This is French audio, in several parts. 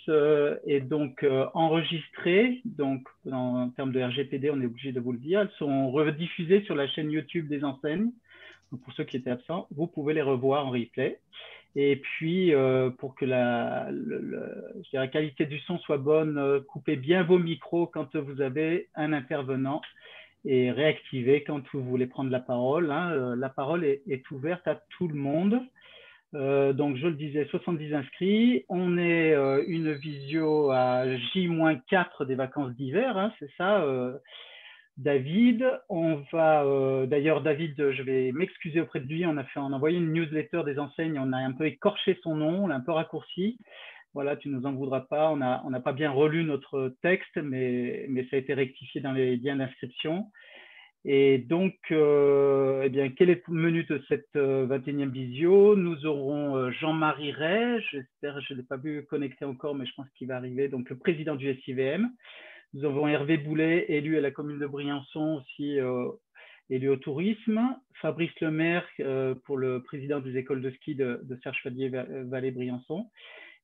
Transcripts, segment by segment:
est donc enregistrée. Donc, en termes de RGPD, on est obligé de vous le dire. Elles sont rediffusées sur la chaîne YouTube des enseignes. Donc, pour ceux qui étaient absents, vous pouvez les revoir en replay. Et puis, pour que la qualité du son soit bonne, coupez bien vos micros quand vous avez un intervenant et réactivez quand vous voulez prendre la parole. La parole est ouverte à tout le monde. Donc, je le disais, 70 inscrits. On est une visio à J-4 des vacances d'hiver, c'est ça, David. On va, d'ailleurs, David, je vais m'excuser auprès de lui. On a envoyé une newsletter des enseignes. On a un peu écorché son nom, on l'a un peu raccourci. Voilà, tu ne nous en voudras pas. On n'a pas bien relu notre texte, mais ça a été rectifié dans les liens d'inscription. Et donc, eh bien, quel est le menu de cette 21e visio? Nous aurons Jean-Marie Ray, j'espère, je ne l'ai pas vu connecté encore, mais je pense qu'il va arriver, donc le président du SIVM. Nous avons Hervé Boulet, élu à la commune de Briançon, aussi élu au tourisme. Fabrice Lemaire, pour le président des écoles de ski de Serre-Chevalier-Vallée-Briançon.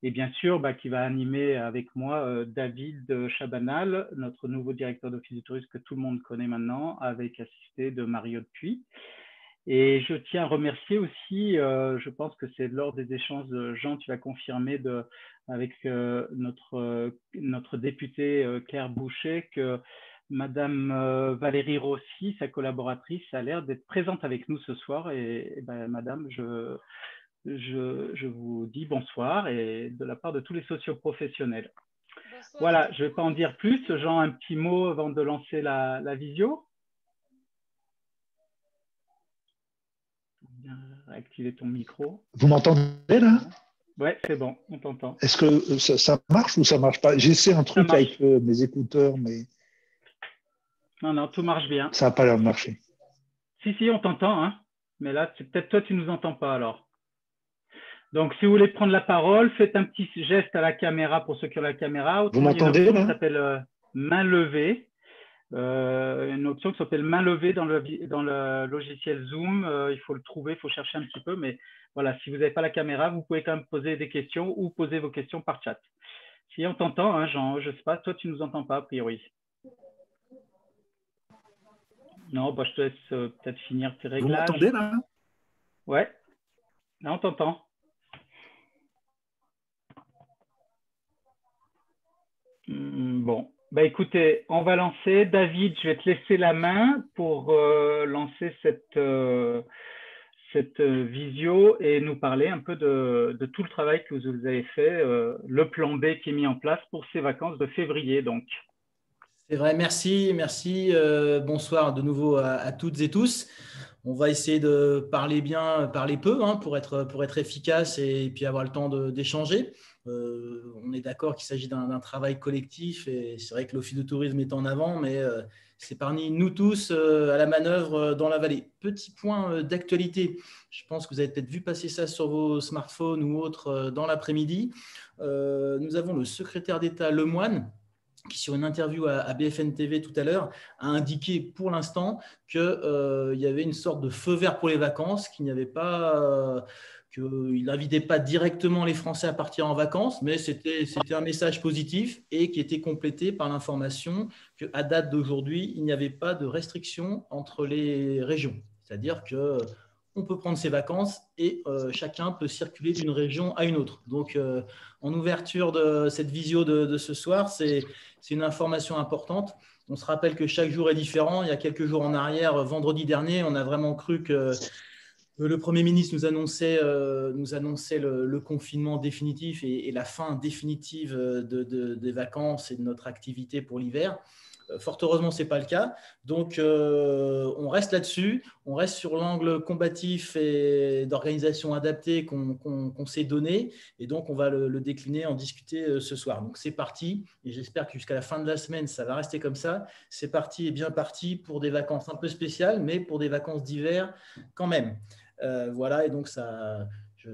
Et bien sûr, qui va animer avec moi David Chabanal, notre nouveau directeur d'office du tourisme que tout le monde connaît maintenant, avec assisté de Mario Dupuis. Et je tiens à remercier aussi, je pense que c'est lors des échanges, Jean, tu vas confirmer avec notre députée Claire Boucher que Madame Valérie Rossi, sa collaboratrice, a l'air d'être présente avec nous ce soir. Et Madame, je vous dis bonsoir et de la part de tous les socioprofessionnels. Bonsoir. Voilà, je ne vais pas en dire plus. Jean, un petit mot avant de lancer la visio. Bien réactiver ton micro. Vous m'entendez là? Ouais, c'est bon, on t'entend. Est-ce que ça marche ou ça ne marche pas? J'essaie un truc avec mes écouteurs, mais… Non, tout marche bien. Ça n'a pas l'air de marcher. Si, on t'entend, hein. Mais là, peut-être toi, tu ne nous entends pas alors. Donc, si vous voulez prendre la parole, faites un petit geste à la caméra pour ceux qui ont la caméra. Vous m'entendez là? Qui s'appelle main levée. Une option qui s'appelle main levée dans le logiciel Zoom. Il faut le trouver, il faut chercher un petit peu. Mais voilà, si vous n'avez pas la caméra, vous pouvez quand même poser des questions ou poser vos questions par chat. Si on t'entend, hein, Jean, je ne sais pas, toi, tu ne nous entends pas a priori. Non, je te laisse peut-être finir tes réglages. Vous m'entendez là? Ouais, là, on t'entend. Bon, écoutez, on va lancer. David, je vais te laisser la main pour lancer cette visio et nous parler un peu de tout le travail que vous avez fait, le plan B qui est mis en place pour ces vacances de février. Donc. C'est vrai, merci. Bonsoir de nouveau à toutes et tous. On va essayer de parler bien, parler peu, pour être efficace et puis avoir le temps d'échanger. On est d'accord qu'il s'agit d'un travail collectif et c'est vrai que l'Office de tourisme est en avant, mais c'est parmi nous tous à la manœuvre dans la vallée. Petit point d'actualité, je pense que vous avez peut-être vu passer ça sur vos smartphones ou autres dans l'après-midi. Nous avons le secrétaire d'État Lemoine qui, sur une interview à BFM TV tout à l'heure, a indiqué pour l'instant qu'il y avait une sorte de feu vert pour les vacances, qu'il n'y avait pas… qu'il n'invitait pas directement les Français à partir en vacances, mais c'était un message positif et qui était complété par l'information qu'à date d'aujourd'hui, il n'y avait pas de restriction entre les régions. C'est-à-dire qu'on peut prendre ses vacances et chacun peut circuler d'une région à une autre. Donc, en ouverture de cette visio de ce soir, c'est une information importante. On se rappelle que chaque jour est différent. Il y a quelques jours en arrière, vendredi dernier, on a vraiment cru que le Premier ministre nous annonçait le confinement définitif et la fin définitive des vacances et de notre activité pour l'hiver. Fort heureusement, ce n'est pas le cas. Donc, on reste là-dessus. On reste sur l'angle combatif et d'organisation adaptée qu'on s'est donné. Et donc, on va le décliner, en discuter ce soir. Donc, c'est parti. Et j'espère que jusqu'à la fin de la semaine, ça va rester comme ça. C'est parti et bien parti pour des vacances un peu spéciales, mais pour des vacances d'hiver quand même. Voilà. Et donc,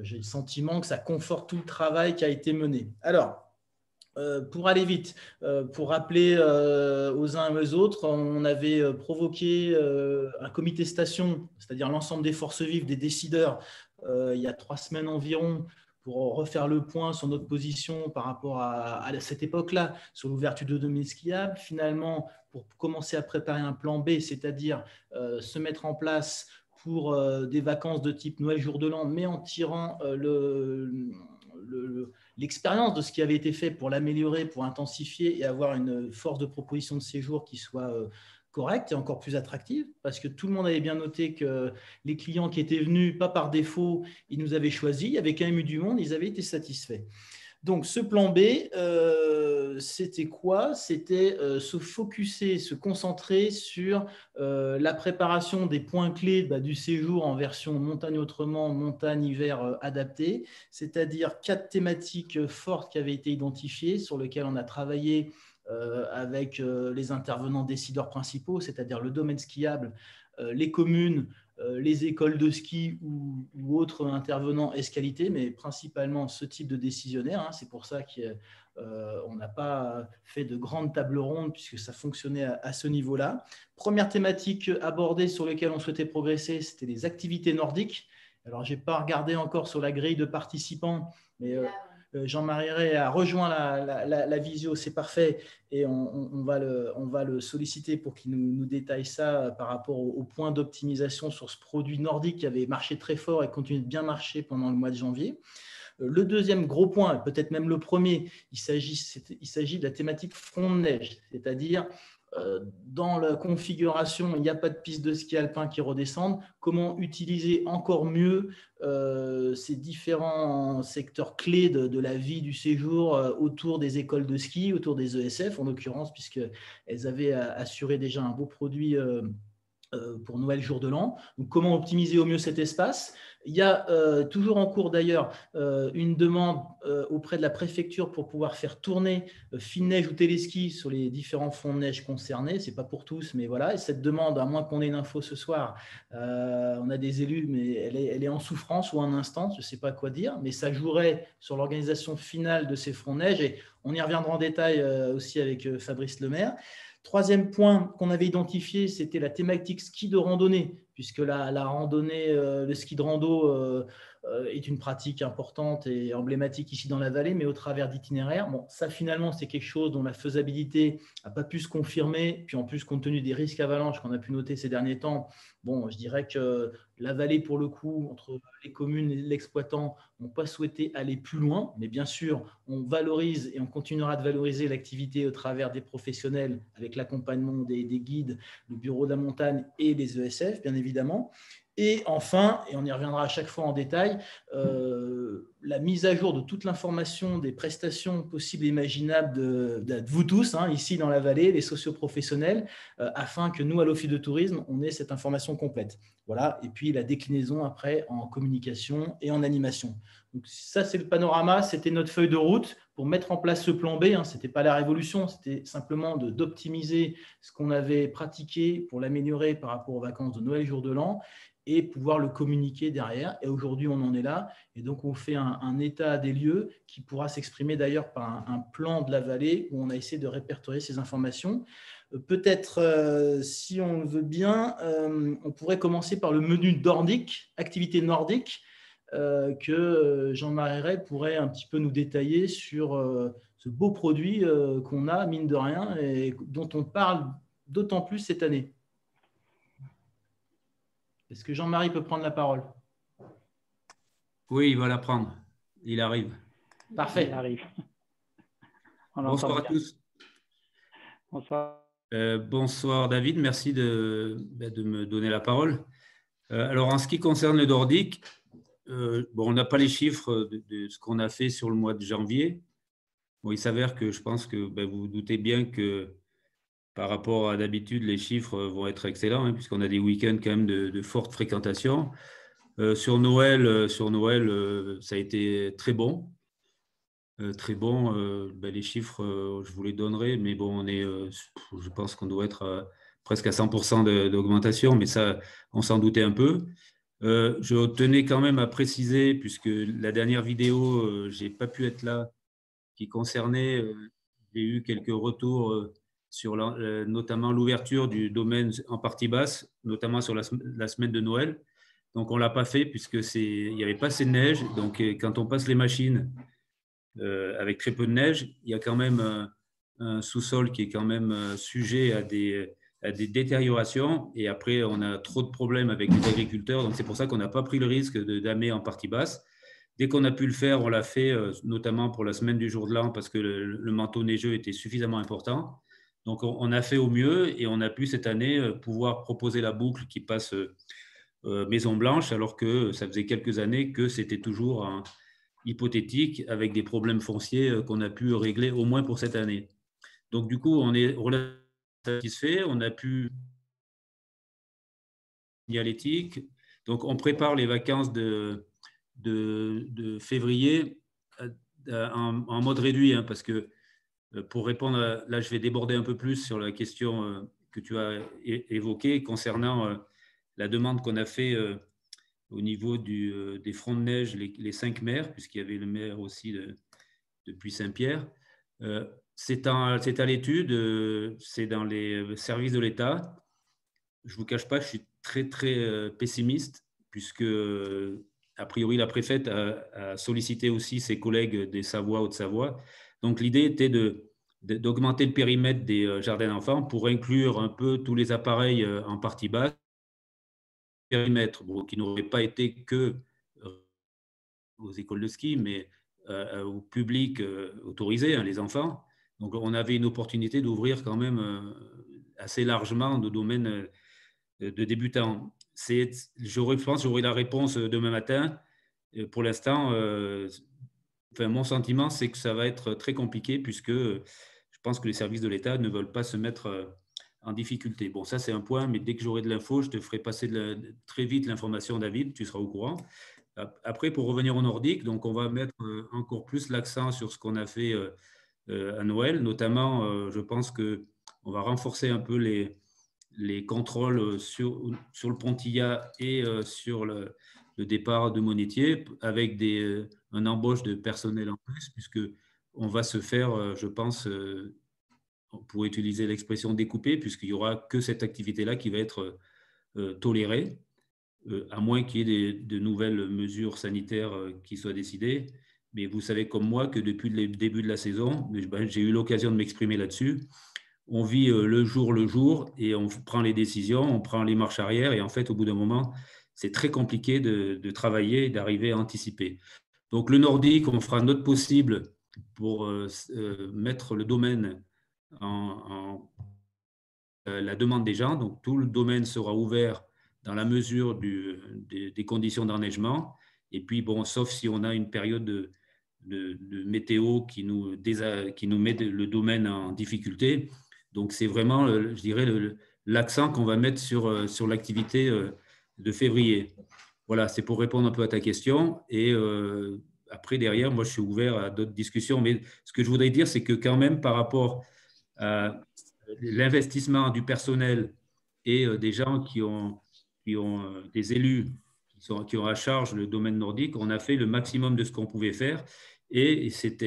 j'ai le sentiment que ça conforte tout le travail qui a été mené. Alors, pour aller vite, pour rappeler aux uns et aux autres, on avait provoqué un comité station, c'est-à-dire l'ensemble des forces vives, des décideurs, il y a 3 semaines environ, pour refaire le point sur notre position par rapport à cette époque-là, sur l'ouverture de domaines skiables. Finalement, pour commencer à préparer un plan B, c'est-à-dire se mettre en place pour des vacances de type Noël, jour de l'an, mais en tirant l'expérience de ce qui avait été fait pour l'améliorer, pour intensifier et avoir une force de proposition de séjour qui soit correcte et encore plus attractive, parce que tout le monde avait bien noté que les clients qui étaient venus, pas par défaut, ils nous avaient choisis, il y avait quand même eu du monde, ils avaient été satisfaits. Donc, ce plan B, c'était quoi? C'était se focuser, se concentrer sur la préparation des points clés du séjour en version montagne autrement, montagne hiver adapté, c'est-à-dire 4 thématiques fortes qui avaient été identifiées, sur lesquelles on a travaillé avec les intervenants décideurs principaux, c'est-à-dire le domaine skiable, les communes, les écoles de ski ou autres intervenants escalité, mais principalement ce type de décisionnaire. C'est pour ça qu'on n'a pas fait de grandes tables rondes puisque ça fonctionnait à ce niveau-là. Première thématique abordée sur laquelle on souhaitait progresser, c'était les activités nordiques. Alors, je n'ai pas regardé encore sur la grille de participants, mais Jean-Marie Ray a rejoint la visio, c'est parfait, et on va le solliciter pour qu'il nous détaille ça par rapport au point d'optimisation sur ce produit nordique qui avait marché très fort et continue de bien marcher pendant le mois de janvier. Le deuxième gros point, peut-être même le premier, il s'agit de la thématique front de neige, c'est-à-dire dans la configuration, il n'y a pas de piste de ski alpin qui redescendent. Comment utiliser encore mieux ces différents secteurs clés de la vie du séjour autour des écoles de ski, autour des ESF en l'occurrence, puisqu'elles avaient assuré déjà un beau produit pour Noël, jour de l'an. Donc, comment optimiser au mieux cet espace? Il y a toujours en cours d'ailleurs une demande auprès de la préfecture pour pouvoir faire tourner fine neige ou téléski sur les différents fonds de neige concernés. Ce n'est pas pour tous, mais voilà. Et cette demande, à moins qu'on ait une info ce soir, on a des élus, mais elle est en souffrance ou en instance, je ne sais pas quoi dire, mais ça jouerait sur l'organisation finale de ces fonds de neige. Et on y reviendra en détail aussi avec Fabrice Lemaire. Troisième point qu'on avait identifié, c'était la thématique ski de randonnée, puisque la randonnée, le ski de rando est une pratique importante et emblématique ici dans la vallée, mais au travers d'itinéraires. Bon, ça finalement, c'est quelque chose dont la faisabilité n'a pas pu se confirmer, puis en plus, compte tenu des risques avalanches qu'on a pu noter ces derniers temps, bon, je dirais que la vallée, pour le coup, entre les communes et l'exploitant, n'ont pas souhaité aller plus loin, mais bien sûr, on valorise et on continuera de valoriser l'activité au travers des professionnels avec l'accompagnement des guides, le bureau de la montagne et les ESF, bien évidemment. Et enfin, et on y reviendra à chaque fois en détail, la mise à jour de toute l'information des prestations possibles et imaginables de vous tous, ici dans la vallée, les socioprofessionnels, afin que nous, à l'Office de tourisme, on ait cette information complète. Voilà. Et puis la déclinaison après en communication et en animation. Donc ça, c'est le panorama, c'était notre feuille de route pour mettre en place ce plan B. Ce n'était pas la révolution, c'était simplement d'optimiser ce qu'on avait pratiqué pour l'améliorer par rapport aux vacances de Noël, jour de l'an, et pouvoir le communiquer derrière. Et aujourd'hui, on en est là. Et donc, on fait un état des lieux qui pourra s'exprimer d'ailleurs par un plan de la vallée où on a essayé de répertorier ces informations. Peut-être, si on le veut bien, on pourrait commencer par le menu nordique, activité nordique, que Jean-Marie Ray pourrait un petit peu nous détailler sur ce beau produit qu'on a, mine de rien, et dont on parle d'autant plus cette année. Est-ce que Jean-Marie peut prendre la parole? Oui, il va la prendre. Il arrive. Parfait. Il arrive. Bonsoir à tous. Bonsoir. Bonsoir David, merci de me donner la parole. Alors en ce qui concerne le nordique, on n'a pas les chiffres de ce qu'on a fait sur le mois de janvier. Bon, il s'avère que je pense que vous vous doutez bien que par rapport à d'habitude, les chiffres vont être excellents, puisqu'on a des week-ends quand même de forte fréquentation. Sur Noël, ça a été très bon. Très bon. Les chiffres, je vous les donnerai, mais bon, je pense qu'on doit être presque à 100% d'augmentation, mais ça, on s'en doutait un peu. Je tenais quand même à préciser, puisque la dernière vidéo, je n'ai pas pu être là, qui concernait, j'ai eu quelques retours sur notamment l'ouverture du domaine en partie basse, notamment sur la semaine de Noël. Donc, on ne l'a pas fait puisque il n'y avait pas assez de neige. Donc, quand on passe les machines avec très peu de neige, il y a quand même un sous-sol qui est quand même sujet à des détériorations. Et après, on a trop de problèmes avec les agriculteurs. Donc, c'est pour ça qu'on n'a pas pris le risque de damer en partie basse. Dès qu'on a pu le faire, on l'a fait, notamment pour la semaine du jour de l'an, parce que le manteau neigeux était suffisamment important. Donc, on a fait au mieux et on a pu cette année pouvoir proposer la boucle qui passe Maison Blanche, alors que ça faisait quelques années que c'était toujours hypothétique avec des problèmes fonciers qu'on a pu régler au moins pour cette année. Donc, du coup, on est relativement satisfait. On a pu signalétique. Donc, on prépare les vacances de février en mode réduit, hein, parce que pour répondre, là, je vais déborder un peu plus sur la question que tu as évoquée concernant la demande qu'on a fait au niveau des fronts de neige, les 5 maires, puisqu'il y avait le maire aussi de Puy-Saint-Pierre. C'est à l'étude, c'est dans les services de l'État. Je ne vous cache pas, je suis très, très pessimiste, puisque, a priori, la préfète a sollicité aussi ses collègues des Savoie, Haute-Savoie. Donc, l'idée était d'augmenter le périmètre des jardins d'enfants pour inclure un peu tous les appareils en partie basse. Périmètre, bon, qui n'aurait pas été que aux écoles de ski, mais au public autorisé, hein, les enfants. Donc, on avait une opportunité d'ouvrir quand même assez largement de domaines de débutants. Je pense que j'aurai la réponse demain matin. Pour l'instant, mon sentiment, c'est que ça va être très compliqué puisque je pense que les services de l'État ne veulent pas se mettre en difficulté. Bon, ça, c'est un point, mais dès que j'aurai de l'info, je te ferai passer très vite l'information, David, tu seras au courant. Après, pour revenir au nordique, donc on va mettre encore plus l'accent sur ce qu'on a fait à Noël. Notamment, je pense qu'on va renforcer un peu les contrôles sur le Pontilla et sur le départ de Monétier avec un embauche de personnel en plus, puisque on va se faire, je pense, on pourrait utiliser l'expression découpée, puisqu'il n'y aura que cette activité-là qui va être tolérée, à moins qu'il y ait de nouvelles mesures sanitaires qui soient décidées. Mais vous savez comme moi que depuis le début de la saison, j'ai eu l'occasion de m'exprimer là-dessus. On vit le jour et on prend les décisions, on prend les marches arrière et en fait, au bout d'un moment, c'est très compliqué de travailler et d'arriver à anticiper. Donc, le nordique, on fera notre possible pour mettre le domaine en la demande des gens. Donc, tout le domaine sera ouvert dans la mesure des conditions d'enneigement. Et puis, bon, sauf si on a une période de météo qui nous met le domaine en difficulté. Donc, c'est vraiment, je dirais, l'accent qu'on va mettre sur l'activité de février. Voilà, c'est pour répondre un peu à ta question. Et après, derrière, moi, je suis ouvert à d'autres discussions. Mais ce que je voudrais dire, c'est que quand même, par rapport à l'investissement du personnel et des gens qui ont des élus qui ont à charge le domaine nordique, on a fait le maximum de ce qu'on pouvait faire. Et c'est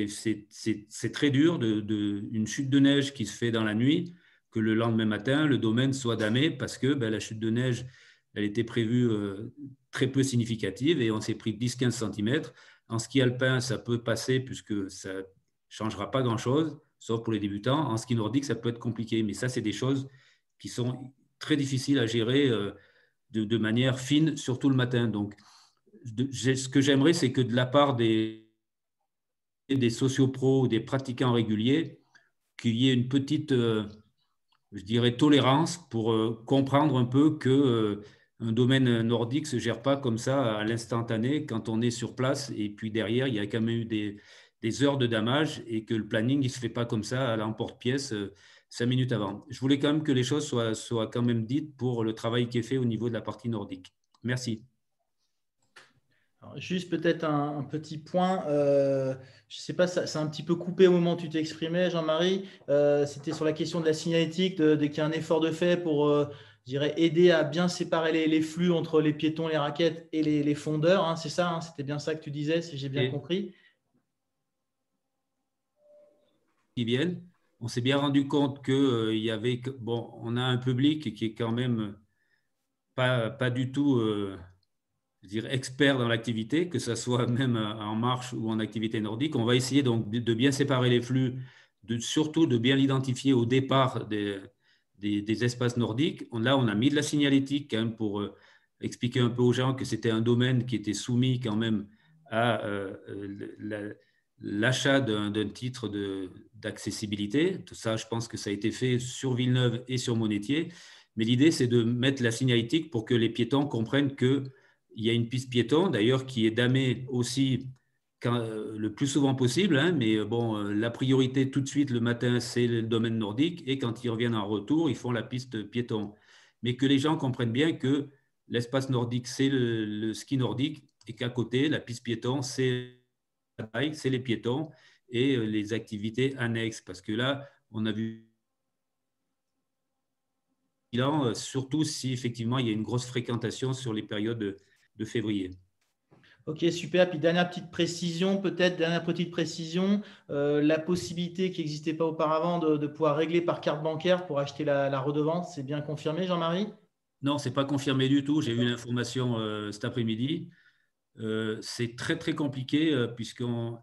très dur une chute de neige qui se fait dans la nuit, que le lendemain matin, le domaine soit damé parce que la chute de neige, elle était prévue très peu significative et on s'est pris 10-15 cm. En ski alpin, ça peut passer puisque ça ne changera pas grand-chose, sauf pour les débutants. En ski nordique, ça peut être compliqué, mais ça, c'est des choses qui sont très difficiles à gérer de manière fine, surtout le matin. Donc, ce que j'aimerais, c'est que de la part des sociopros ou des pratiquants réguliers, qu'il y ait une petite, je dirais, tolérance pour comprendre un peu que un domaine nordique ne se gère pas comme ça à l'instantané quand on est sur place. Et puis derrière, il y a quand même eu des heures de damage et que le planning ne se fait pas comme ça à l'emporte-pièce 5 minutes avant. Je voulais quand même que les choses soient quand même dites pour le travail qui est fait au niveau de la partie nordique. Merci. Alors, juste peut-être un petit point, je ne sais pas, ça un petit peu coupé au moment où tu t'exprimais, Jean-Marie. C'était sur la question de la signalétique, dès qu'il y a un effort de fait pour, je dirais, aider à bien séparer les flux entre les piétons, les raquettes et les fondeurs. Hein, c'est ça, hein, c'était bien ça que tu disais, si j'ai bien compris. Qui viennent. On s'est bien rendu compte qu'il y avait, bon, on a un public qui est quand même pas du tout je dirais, experts dans l'activité, que ce soit même en marche ou en activité nordique. On va essayer donc de bien séparer les flux, surtout de bien l'identifier au départ des espaces nordiques. Là, on a mis de la signalétique quand même pour expliquer un peu aux gens que c'était un domaine qui était soumis quand même à l'achat d'un titre d'accessibilité. Tout ça, je pense que ça a été fait sur Villeneuve et sur Monétier. Mais l'idée, c'est de mettre la signalétique pour que les piétons comprennent qu'il y a une piste piéton, d'ailleurs, qui est damée aussi le plus souvent possible. Hein, mais bon, la priorité tout de suite le matin, c'est le domaine nordique. Et quand ils reviennent en retour, ils font la piste piéton. Mais que les gens comprennent bien que l'espace nordique, c'est le ski nordique et qu'à côté, la piste piéton, c'est les piétons et les activités annexes. Parce que là, on a vu surtout si effectivement il y a une grosse fréquentation sur les périodes de février. Ok, super. Puis dernière petite précision, la possibilité qui n'existait pas auparavant de pouvoir régler par carte bancaire pour acheter la redevance, c'est bien confirmé, Jean-Marie? Non, ce n'est pas confirmé du tout. J'ai eu l'information cet après-midi. C'est très, très compliqué puisqu'on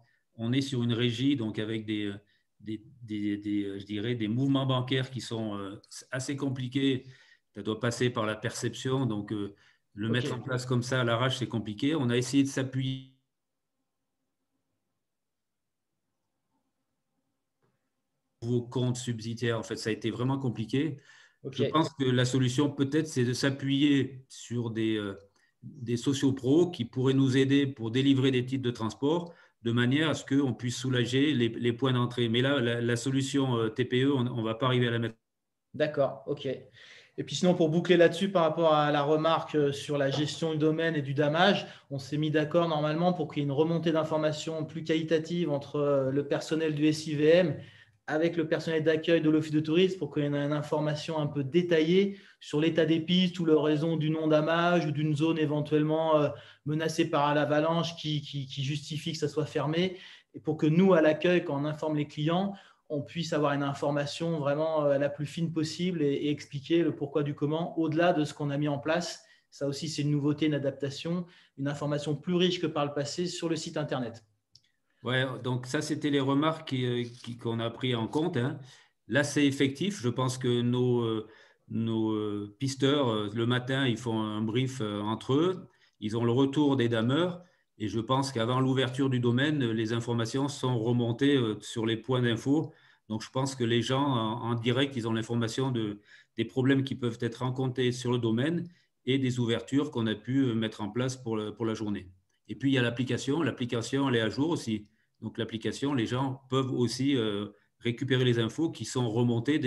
est sur une régie donc avec je dirais, des mouvements bancaires qui sont assez compliqués. Ça doit passer par la perception. Donc, le mettre en place comme ça à l'arrache, c'est compliqué. On a essayé de s'appuyer sur vos comptes subsidiaires. En fait, ça a été vraiment compliqué. Je pense que la solution, peut-être, c'est de s'appuyer sur des sociopros qui pourraient nous aider pour délivrer des titres de transport de manière à ce qu'on puisse soulager les points d'entrée. Mais là, la solution TPE, on ne va pas arriver à la mettre. D'accord, ok. Et puis sinon, pour boucler là-dessus, par rapport à la remarque sur la gestion du domaine et du damage, on s'est mis d'accord normalement pour qu'il y ait une remontée d'informations plus qualitative entre le personnel du SIVM avec le personnel d'accueil de l'Office de tourisme pour qu'il y ait une information un peu détaillée sur l'état des pistes ou la raison du non-damage ou d'une zone éventuellement menacée par l'avalanche qui justifie que ça soit fermé. Et pour que nous, à l'accueil, quand on informe les clients, on puisse avoir une information vraiment la plus fine possible et expliquer le pourquoi du comment au-delà de ce qu'on a mis en place. Ça aussi, c'est une nouveauté, une adaptation, une information plus riche que par le passé sur le site Internet. Ouais, donc ça, c'était les remarques qu'on a pris en compte. Hein. Là, c'est effectif. Je pense que nos pisteurs, le matin, ils font un brief entre eux. Ils ont le retour des dameurs. Et je pense qu'avant l'ouverture du domaine, les informations sont remontées sur les points d'info. Donc, je pense que les gens, en direct, ils ont l'information des problèmes qui peuvent être rencontrés sur le domaine et des ouvertures qu'on a pu mettre en place pour la journée. Et puis, il y a l'application. L'application, elle est à jour aussi. Donc, l'application, les gens peuvent aussi récupérer les infos qui sont remontées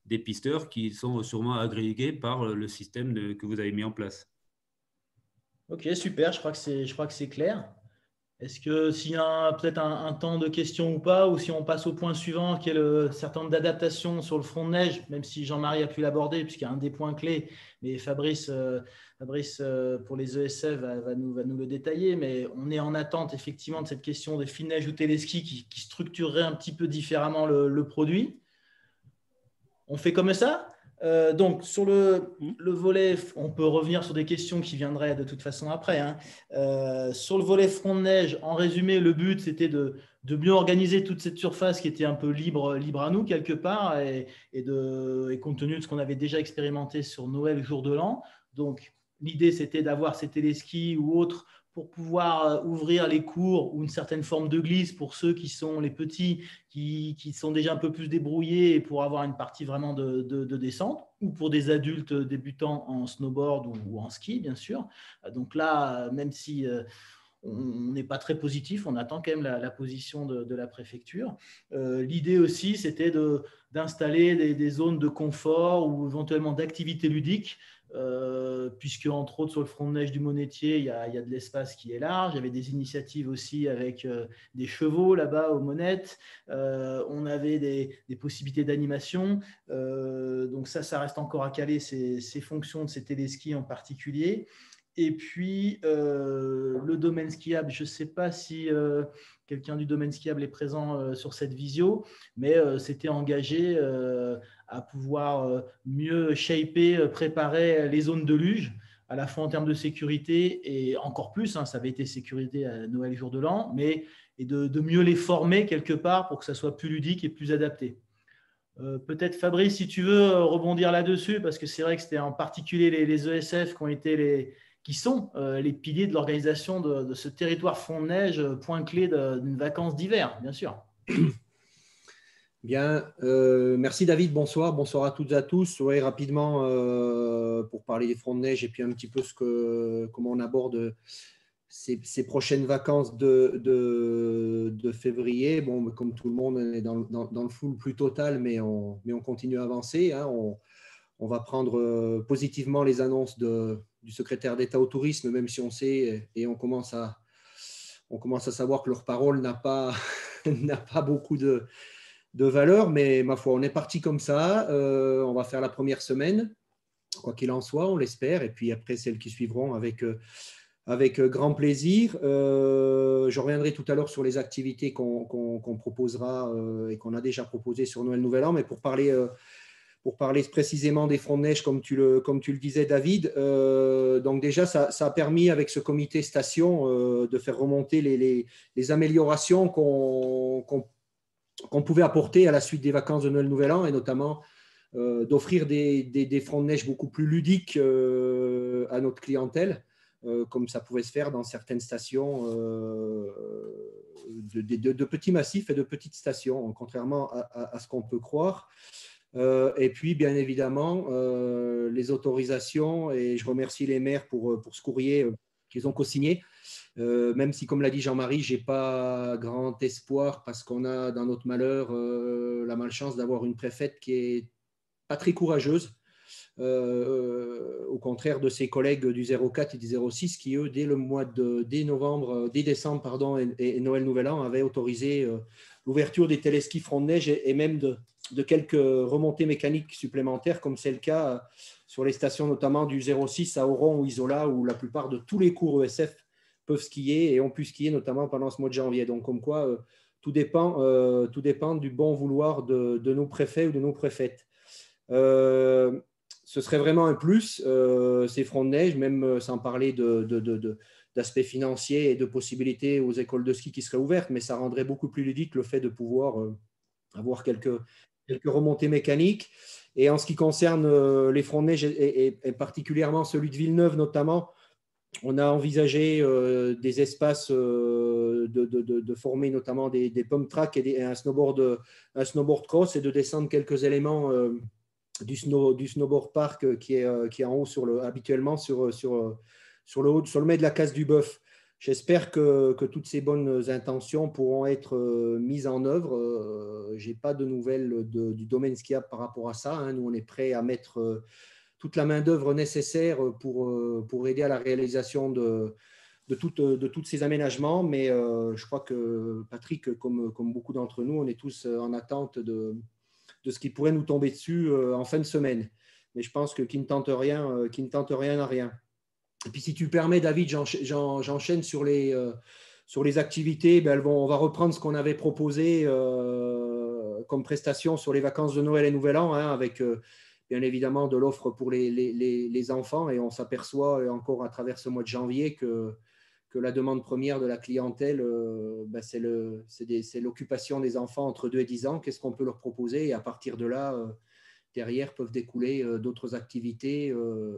des pisteurs qui sont sûrement agrégés par le système que vous avez mis en place. Ok, super. Je crois que c'est clair. Est-ce que s'il y a peut-être un temps de questions ou pas, ou si on passe au point suivant, qui est le certain nombre d'adaptations sur le front de neige, même si Jean-Marie a pu l'aborder, puisqu'il y a un des points clés, mais Fabrice pour les ESF, va nous le détailler, mais on est en attente effectivement de cette question des fines neige ou téléski qui structurerait un petit peu différemment le produit. On fait comme ça. Donc, sur le volet, on peut revenir sur des questions qui viendraient de toute façon après. Hein. Sur le volet front de neige, en résumé, le but, c'était de mieux organiser toute cette surface qui était un peu libre à nous, quelque part, et compte tenu de ce qu'on avait déjà expérimenté sur Noël, jour de l'an. Donc, l'idée, c'était d'avoir ces téléskis ou autres pour pouvoir ouvrir les cours ou une certaine forme de glisse pour ceux qui sont les petits, qui sont déjà un peu plus débrouillés et pour avoir une partie vraiment de descente, ou pour des adultes débutants en snowboard ou en ski, bien sûr. Donc là, même si on n'est pas très positif, on attend quand même la position de la préfecture. L'idée aussi, c'était d'installer des zones de confort ou éventuellement d'activités ludiques, puisque entre autres sur le front de neige du Monétier, il y a de l'espace qui est large. Il y avait des initiatives aussi avec des chevaux là-bas aux Monettes. On avait des possibilités d'animation. Donc ça reste encore à caler ces fonctions de ces téléskis en particulier. Et puis, le domaine skiable, je ne sais pas si quelqu'un du domaine skiable est présent sur cette visio, mais c'était engagé à pouvoir mieux shaper, préparer les zones de luge à la fois en termes de sécurité et encore plus, hein, ça avait été sécurité à Noël jour de l'an, mais et de mieux les former quelque part pour que ça soit plus ludique et plus adapté. Peut-être Fabrice, si tu veux rebondir là-dessus, parce que c'est vrai que c'était en particulier les ESF qui sont les piliers de l'organisation de ce territoire front de neige, point clé d'une vacance d'hiver, bien sûr. Bien, merci David, bonsoir à toutes et à tous. Oui, rapidement, pour parler des fronts de neige et puis un petit peu comment on aborde ces prochaines vacances de février. Bon, comme tout le monde, on est dans le full plus total, mais on continue à avancer. Hein. On va prendre positivement les annonces du secrétaire d'État au tourisme, même si on sait et on commence à savoir que leur parole n'a pas beaucoup de valeur, mais ma foi, on est parti comme ça. On va faire la première semaine, quoi qu'il en soit, on l'espère, et puis après celles qui suivront avec grand plaisir. Je reviendrai tout à l'heure sur les activités qu'on proposera et qu'on a déjà proposées sur Noël Nouvel An, mais pour parler précisément des fronts de neige, comme tu le disais, David, donc déjà, ça a permis avec ce comité station de faire remonter les améliorations qu'on pouvait apporter à la suite des vacances de Noël Nouvel An, et notamment d'offrir des fronts de neige beaucoup plus ludiques à notre clientèle, comme ça pouvait se faire dans certaines stations de petits massifs et de petites stations, contrairement à ce qu'on peut croire. Et puis, bien évidemment, les autorisations, et je remercie les maires pour ce courrier qu'ils ont co-signé, même si, comme l'a dit Jean-Marie, je n'ai pas grand espoir parce qu'on a dans notre malheur la malchance d'avoir une préfète qui n'est pas très courageuse, au contraire de ses collègues du 04 et du 06 qui, eux, dès décembre et Noël Nouvel An, avaient autorisé l'ouverture des téléskis front de neige et même de quelques remontées mécaniques supplémentaires, comme c'est le cas sur les stations notamment du 06 à Oron ou Isola, où la plupart de tous les cours ESF peuvent skier et ont pu skier notamment pendant ce mois de janvier. Donc, comme quoi, tout dépend du bon vouloir de nos préfets ou de nos préfètes. Ce serait vraiment un plus, ces fronts de neige, même sans parler d'aspects financiers et de possibilités aux écoles de ski qui seraient ouvertes, mais ça rendrait beaucoup plus ludique le fait de pouvoir avoir quelques remontées mécaniques. Et en ce qui concerne les fronts de neige et particulièrement celui de Villeneuve notamment, on a envisagé des espaces de former notamment des pump tracks et un snowboard cross et de descendre quelques éléments du snowboard park qui est en haut habituellement sur le sommet de la Casse du Bœuf. J'espère que toutes ces bonnes intentions pourront être mises en œuvre. Je n'ai pas de nouvelles du domaine skiable par rapport à ça. Hein. Nous, on est prêts à mettre toute la main-d'œuvre nécessaire pour aider à la réalisation de tous ces aménagements. Mais je crois que Patrick, comme beaucoup d'entre nous, on est tous en attente de ce qui pourrait nous tomber dessus en fin de semaine. Mais je pense que qui ne tente rien n'a rien. Et puis, si tu permets, David, j'enchaîne sur les activités. Ben, on va reprendre ce qu'on avait proposé comme prestation sur les vacances de Noël et Nouvel An, hein, avec bien évidemment de l'offre pour les enfants. Et on s'aperçoit encore à travers ce mois de janvier que la demande première de la clientèle, c'est l'occupation des enfants entre 2 et 10 ans. Qu'est-ce qu'on peut leur proposer? Et à partir de là, derrière, peuvent découler d'autres activités,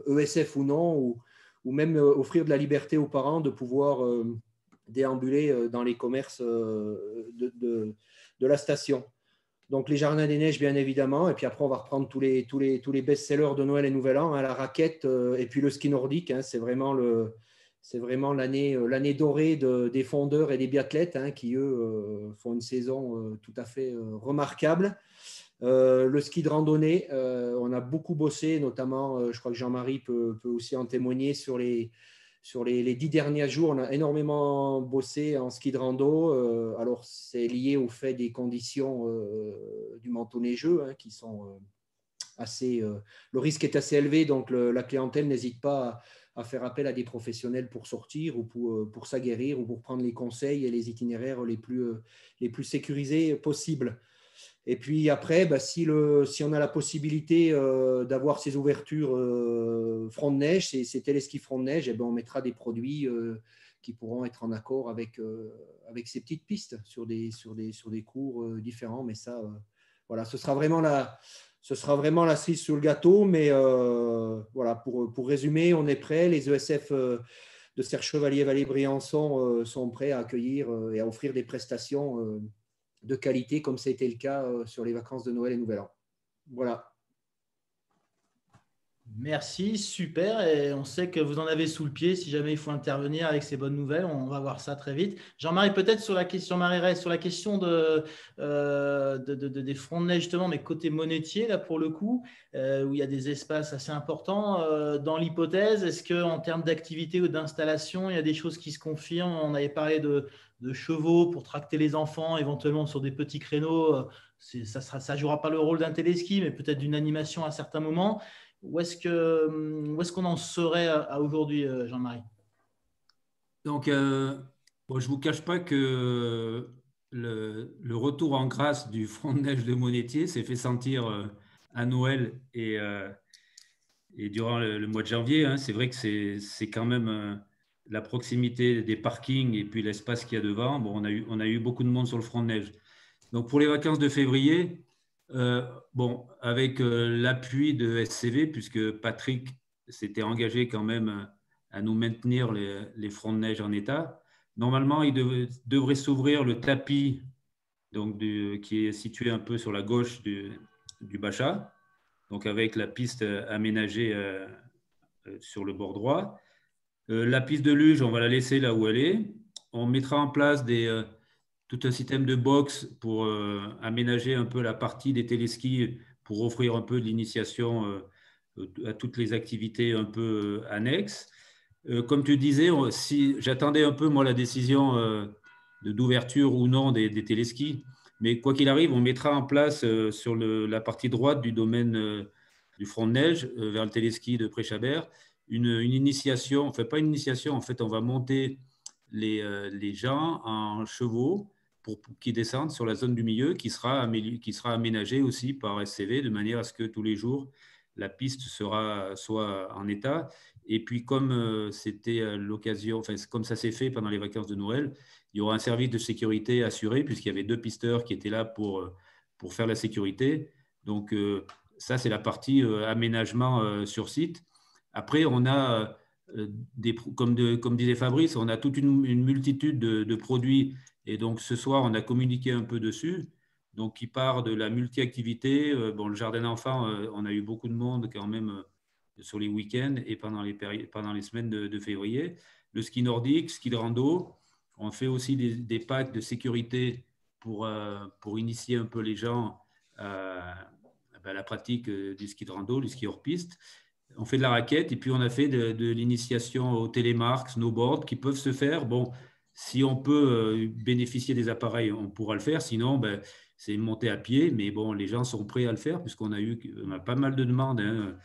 ESF ou non, ou même offrir de la liberté aux parents de pouvoir déambuler dans les commerces de la station. Donc, les jardins des neiges, bien évidemment. Et puis après, on va reprendre tous les best-sellers de Noël et Nouvel An, hein, la raquette et puis le ski nordique. Hein, c'est vraiment l'année dorée des fondeurs et des biathlètes, hein, qui, eux, font une saison tout à fait remarquable. Le ski de randonnée, on a beaucoup bossé, notamment, je crois que Jean-Marie peut aussi en témoigner, sur les 10 derniers jours. On a énormément bossé en ski de rando. Alors, c'est lié au fait des conditions du manteau neigeux, hein, qui sont assez… le risque est assez élevé, donc la clientèle n'hésite pas à faire appel à des professionnels pour sortir ou pour s'aguerrir ou pour prendre les conseils et les itinéraires les plus sécurisés possibles. Et puis après, si on a la possibilité d'avoir ces ouvertures front de neige, ces téléskis front de neige, on mettra des produits qui pourront être en accord avec ces petites pistes sur des cours différents. Mais ça, voilà, ce sera vraiment la cerise sur le gâteau. Mais voilà, pour résumer, on est prêt. Les ESF de Serre Chevalier Vallée-Briançon sont prêts à accueillir et à offrir des prestations de qualité, comme ça a été le cas sur les vacances de Noël et Nouvel An. Voilà. Merci, super. Et on sait que vous en avez sous le pied. Si jamais il faut intervenir avec ces bonnes nouvelles, on va voir ça très vite. Jean-Marie, peut-être sur la question des fronts de neige, justement, mais côté monétier, là, pour le coup, où il y a des espaces assez importants. Dans l'hypothèse, est-ce qu'en termes d'activité ou d'installation, il y a des choses qui se confirment? On avait parlé de chevaux pour tracter les enfants, éventuellement sur des petits créneaux. Ça ne jouera pas le rôle d'un téléski, mais peut-être d'une animation à certains moments. Où est-ce qu'on en serait à aujourd'hui, Jean-Marie? Donc, je ne vous cache pas que le retour en grâce du front de neige de Monétier s'est fait sentir à Noël et durant le mois de janvier. Hein. C'est vrai que c'est quand même la proximité des parkings et puis l'espace qu'il y a devant. Bon, on a eu beaucoup de monde sur le front de neige. Donc, pour les vacances de février, avec l'appui de SCV, puisque Patrick s'était engagé quand même à nous maintenir les fronts de neige en état, normalement, il devrait s'ouvrir le tapis donc, qui est situé un peu sur la gauche du Bachat, donc avec la piste aménagée sur le bord droit. La piste de luge, on va la laisser là où elle est. On mettra en place tout un système de box pour aménager un peu la partie des téléskis pour offrir un peu de l'initiation à toutes les activités un peu annexes. Comme tu disais, j'attendais un peu moi la décision d'ouverture ou non des téléskis, mais quoi qu'il arrive, on mettra en place sur la partie droite du domaine du front de neige vers le téléski de Préchabert une initiation, enfin pas une initiation, en fait on va monter les gens en chevaux pour qu'ils descendent sur la zone du milieu qui sera aménagée aussi par SCV de manière à ce que tous les jours la piste soit en état. Et puis comme c'était l'occasion, enfin comme ça s'est fait pendant les vacances de Noël, il y aura un service de sécurité assuré puisqu'il y avait 2 pisteurs qui étaient là pour faire la sécurité. Donc ça c'est la partie aménagement sur site. Après on a comme disait Fabrice, on a toute une multitude de produits. Et donc, ce soir, on a communiqué un peu dessus. Donc, qui part de la multi-activité. Le jardin d'enfants, on a eu beaucoup de monde quand même sur les week-ends et pendant les semaines de février. Le ski nordique, ski de rando. On fait aussi des packs de sécurité pour initier un peu les gens à la pratique du ski de rando, du ski hors piste. On fait de la raquette et puis on a fait de l'initiation au télémark, snowboard qui peuvent se faire. Bon, si on peut bénéficier des appareils, on pourra le faire. Sinon, c'est une montée à pied. Mais bon, les gens sont prêts à le faire puisqu'on a pas mal de demandes. Hein.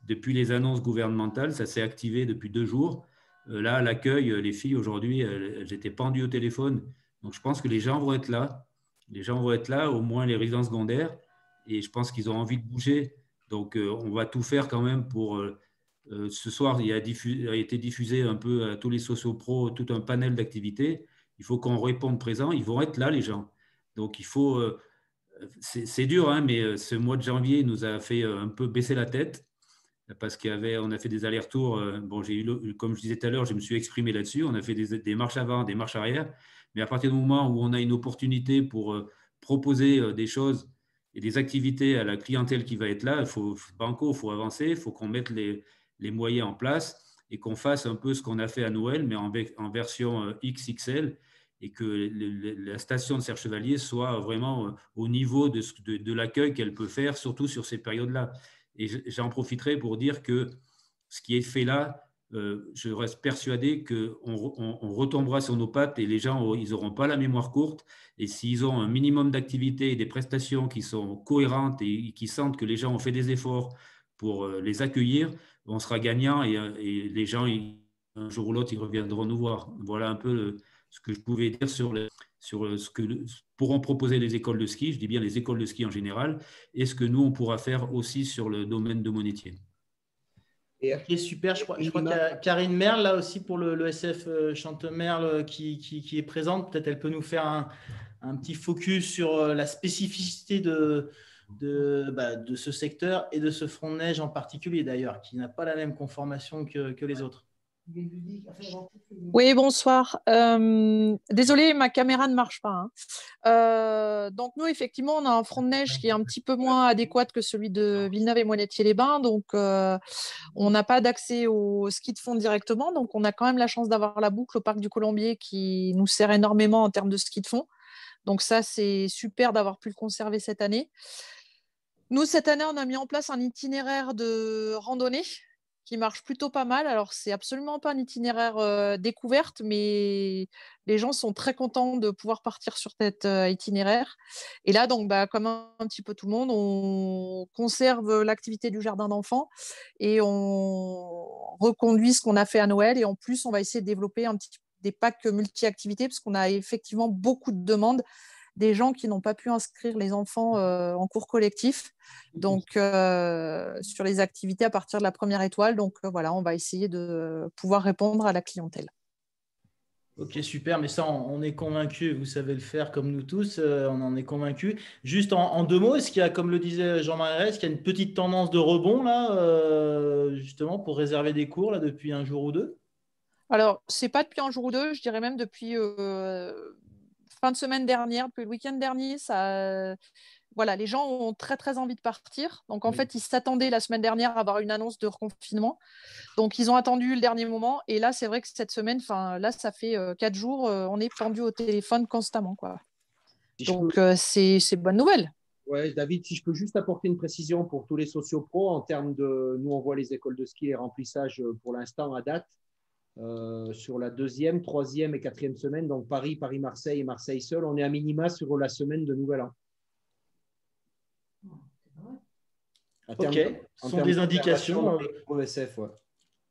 Depuis les annonces gouvernementales, ça s'est activé depuis 2 jours. Là, à l'accueil, les filles aujourd'hui, elles étaient pendues au téléphone. Donc, je pense que les gens vont être là. Les gens vont être là, au moins les résidents secondaires. Et je pense qu'ils ont envie de bouger. Donc, on va tout faire quand même pour… ce soir, il a été diffusé un peu à tous les sociopros, tout un panel d'activités. Il faut qu'on réponde présent. Ils vont être là, les gens. Donc, il faut… c'est dur, hein, mais ce mois de janvier nous a fait un peu baisser la tête parce qu'on a fait des allers-retours. Bon, comme je disais tout à l'heure, je me suis exprimé là-dessus. On a fait des marches avant, des marches arrière. Mais à partir du moment où on a une opportunité pour proposer des choses et des activités à la clientèle qui va être là, il faut avancer, il faut qu'on mette les moyens en place et qu'on fasse un peu ce qu'on a fait à Noël, mais en version XXL, et que la station de Serre Chevalier soit vraiment au niveau de l'accueil qu'elle peut faire, surtout sur ces périodes-là. Et j'en profiterai pour dire que ce qui est fait là, je reste persuadé qu'on retombera sur nos pattes et les gens, ils n'auront pas la mémoire courte. Et s'ils ont un minimum d'activités et des prestations qui sont cohérentes et qui sentent que les gens ont fait des efforts pour les accueillir, on sera gagnant et les gens, un jour ou l'autre, ils reviendront nous voir. Voilà un peu ce que je pouvais dire sur sur ce que pourront proposer les écoles de ski, je dis bien les écoles de ski en général, et ce que nous, on pourra faire aussi sur le domaine de Monétier. Ok, super. Je crois qu'il y a Karine Merle là aussi pour le SF Chantemerle qui est présente. Peut-être elle peut nous faire un petit focus sur la spécificité de ce secteur et de ce front de neige en particulier d'ailleurs, qui n'a pas la même conformation que les autres. Oui, bonsoir. Désolée, ma caméra ne marche pas, hein. Donc nous, effectivement, on a un front de neige qui est un petit peu moins adéquat que celui de Villeneuve et Monétier-les-Bains. Donc, on n'a pas d'accès au ski de fond directement. Donc, on a quand même la chance d'avoir la boucle au Parc du Colombier qui nous sert énormément en termes de ski de fond. Donc ça, c'est super d'avoir pu le conserver cette année. Nous, cette année, on a mis en place un itinéraire de randonnée qui marche plutôt pas mal. Alors, c'est absolument pas un itinéraire découverte, mais les gens sont très contents de pouvoir partir sur cet itinéraire. Et là, donc, comme un petit peu tout le monde, on conserve l'activité du jardin d'enfants et on reconduit ce qu'on a fait à Noël. Et en plus, on va essayer de développer des packs multi-activités parce qu'on a effectivement beaucoup de demandes des gens qui n'ont pas pu inscrire les enfants en cours collectif, donc sur les activités à partir de la première étoile. Donc voilà, on va essayer de pouvoir répondre à la clientèle. Ok, super, mais ça, on est convaincu, vous savez le faire comme nous tous, on en est convaincu. Juste en 2 mots, est-ce qu'il y a, comme le disait Jean-Marie, est-ce qu'il y a une petite tendance de rebond là, justement, pour réserver des cours là, depuis un jour ou deux? Alors, c'est pas depuis un jour ou deux, je dirais même depuis fin de semaine dernière, depuis le week-end dernier, voilà, les gens ont très très envie de partir. Donc en fait, ils s'attendaient la semaine dernière à avoir une annonce de reconfinement. Donc ils ont attendu le dernier moment. Et là, c'est vrai que cette semaine, là, ça fait 4 jours, on est pendu au téléphone constamment, quoi. Donc c'est bonne nouvelle. Ouais, David, si je peux juste apporter une précision pour tous les sociopros en termes de, nous on voit les écoles de ski et remplissage pour l'instant à date. Sur la 2e, 3e et 4e semaine, donc Paris, Paris-Marseille et Marseille seul, on est à minima sur la semaine de Nouvel An. Ok, ce sont des indications. OSF, ouais.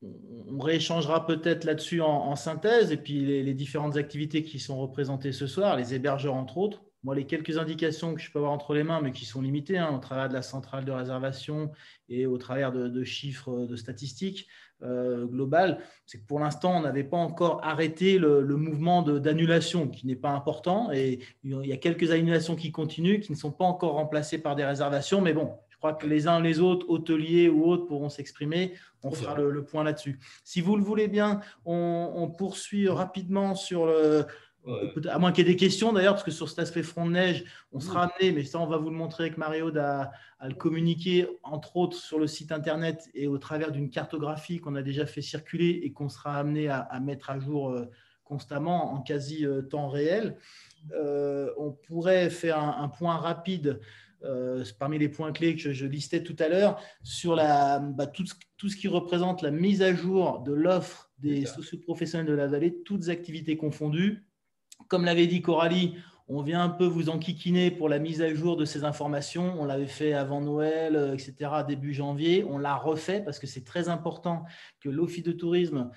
On rééchangera peut-être là-dessus en synthèse et puis les différentes activités qui sont représentées ce soir, les hébergeurs entre autres. Moi, les quelques indications que je peux avoir entre les mains, mais qui sont limitées au travers de la centrale de réservation et au travers de chiffres de statistiques globales, c'est que pour l'instant, on n'avait pas encore arrêté le mouvement d'annulation, qui n'est pas important. Et il y a quelques annulations qui continuent, qui ne sont pas encore remplacées par des réservations. Mais bon, je crois que les uns les autres, hôteliers ou autres, pourront s'exprimer. On fera le point là-dessus. Si vous le voulez bien, on poursuit rapidement sur le… à moins qu'il y ait des questions d'ailleurs, parce que sur cet aspect front de neige, on sera amené, mais ça on va vous le montrer avec Mario, à le communiquer entre autres sur le site internet et au travers d'une cartographie qu'on a déjà fait circuler et qu'on sera amené à mettre à jour constamment en quasi temps réel. On pourrait faire un point rapide parmi les points clés que je listais tout à l'heure sur tout ce qui représente la mise à jour de l'offre des socioprofessionnels de la vallée, toutes activités confondues. Comme l'avait dit Coralie, on vient un peu vous enquiquiner pour la mise à jour de ces informations. On l'avait fait avant Noël, etc., début janvier. On l'a refait parce que c'est très important que l'Office de tourisme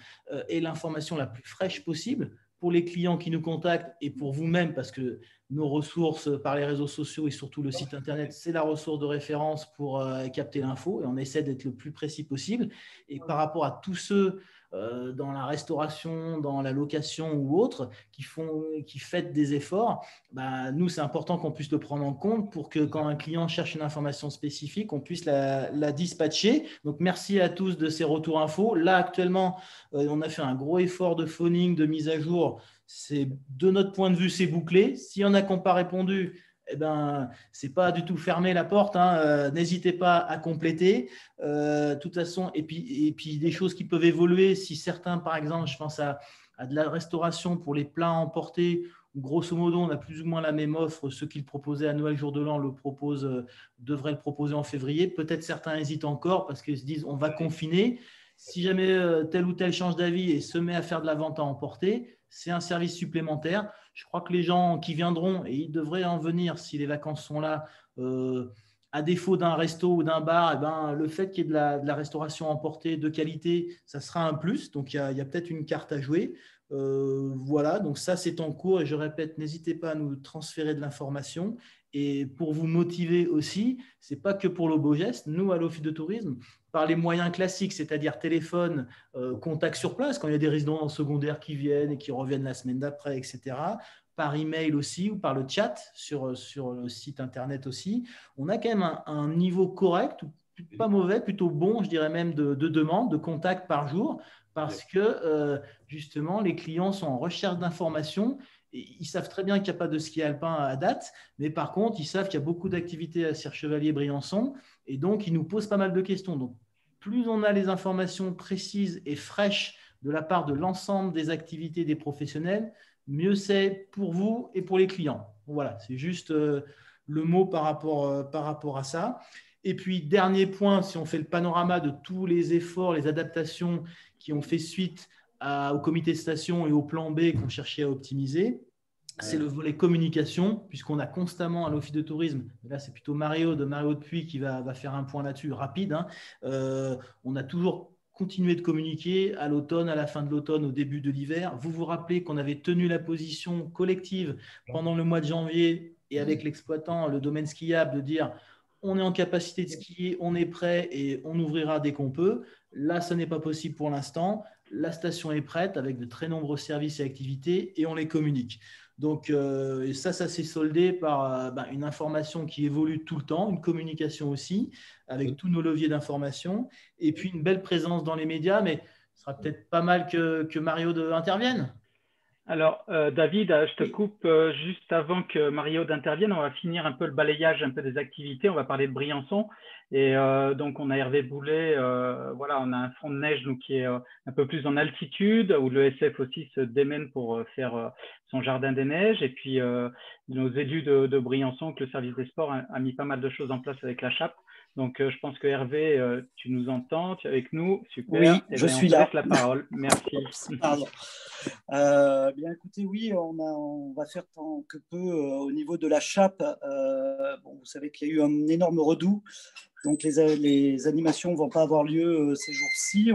ait l'information la plus fraîche possible pour les clients qui nous contactent et pour vous-même, parce que nos ressources par les réseaux sociaux et surtout le site internet, c'est la ressource de référence pour capter l'info et on essaie d'être le plus précis possible. Et par rapport à tous ceux dans la restauration, dans la location ou autres, qui fêtent des efforts, nous, c'est important qu'on puisse le prendre en compte pour que quand un client cherche une information spécifique, on puisse la dispatcher. Donc, merci à tous de ces retours infos. Là, actuellement, on a fait un gros effort de phoning, de mise à jour. De notre point de vue, c'est bouclé. S'il y en a qui n'ont pas répondu, ce n'est pas du tout fermer la porte. N'hésitez pas à compléter. De toute façon, et puis des choses qui peuvent évoluer. Si certains, par exemple, je pense à de la restauration pour les plats emportés, où grosso modo, on a plus ou moins la même offre. Ceux qui le proposaient à Noël, jour de l'an, devraient le proposer en février. Peut-être certains hésitent encore parce qu'ils se disent on va confiner. Si jamais tel ou tel change d'avis et se met à faire de la vente à emporter, c'est un service supplémentaire. Je crois que les gens qui viendront, et ils devraient en venir si les vacances sont là, à défaut d'un resto ou d'un bar, le fait qu'il y ait de la restauration emportée de qualité, ça sera un plus. Donc, il y a peut-être une carte à jouer. Voilà, donc ça c'est en cours et je répète, n'hésitez pas à nous transférer de l'information. Et pour vous motiver aussi, ce n'est pas que pour le beau geste. Nous, à l'Office de tourisme, par les moyens classiques, c'est-à-dire téléphone, contact sur place, quand il y a des résidents secondaires qui viennent et qui reviennent la semaine d'après, etc., par email aussi ou par le chat sur le site internet aussi, on a quand même un niveau correct, pas mauvais, plutôt bon, je dirais même, de demandes, de contacts par jour, parce que justement, les clients sont en recherche d'informations. Ils savent très bien qu'il n'y a pas de ski alpin à date, mais par contre, ils savent qu'il y a beaucoup d'activités à Cire-Chevalier-Briançon, et donc ils nous posent pas mal de questions. Donc, plus on a les informations précises et fraîches de la part de l'ensemble des activités des professionnels, mieux c'est pour vous et pour les clients. Voilà, c'est juste le mot par rapport à ça. Et puis, dernier point, si on fait le panorama de tous les efforts, les adaptations qui ont fait suite au comité de station et au plan B qu'on cherchait à optimiser, c'est le volet communication, puisqu'on a constamment à l'Office de tourisme, là c'est plutôt Mario de Puy qui va faire un point là-dessus rapide, on a toujours continué de communiquer à l'automne, à la fin de l'automne, au début de l'hiver. Vous vous rappelez qu'on avait tenu la position collective pendant le mois de janvier et avec l'exploitant, le domaine skiable, de dire on est en capacité de skier, on est prêt et on ouvrira dès qu'on peut. Là, ce n'est pas possible pour l'instant. La station est prête avec de très nombreux services et activités et on les communique. Donc, ça s'est soldé par une information qui évolue tout le temps, une communication aussi, avec tous nos leviers d'information, et puis une belle présence dans les médias, mais ce sera peut-être pas mal que Mario intervienne. Alors, David, je te coupe juste avant que Mario intervienne. On va finir un peu le balayage un peu des activités. On va parler de Briançon. Et donc, on a Hervé Boulet. Voilà, on a un front de neige nous, qui est un peu plus en altitude, où le SF aussi se démène pour faire son jardin des neiges. Et puis, nos élus de Briançon, que le service des sports a mis pas mal de choses en place avec la chape. Donc, je pense que Hervé, tu nous entends, tu es avec nous. Super. Oui, je suis là. On te laisse la parole. Merci. Pardon. Bien écoutez, oui, on va faire tant que peu au niveau de la chape. Vous savez qu'il y a eu un énorme redout, donc les animations ne vont pas avoir lieu ces jours-ci.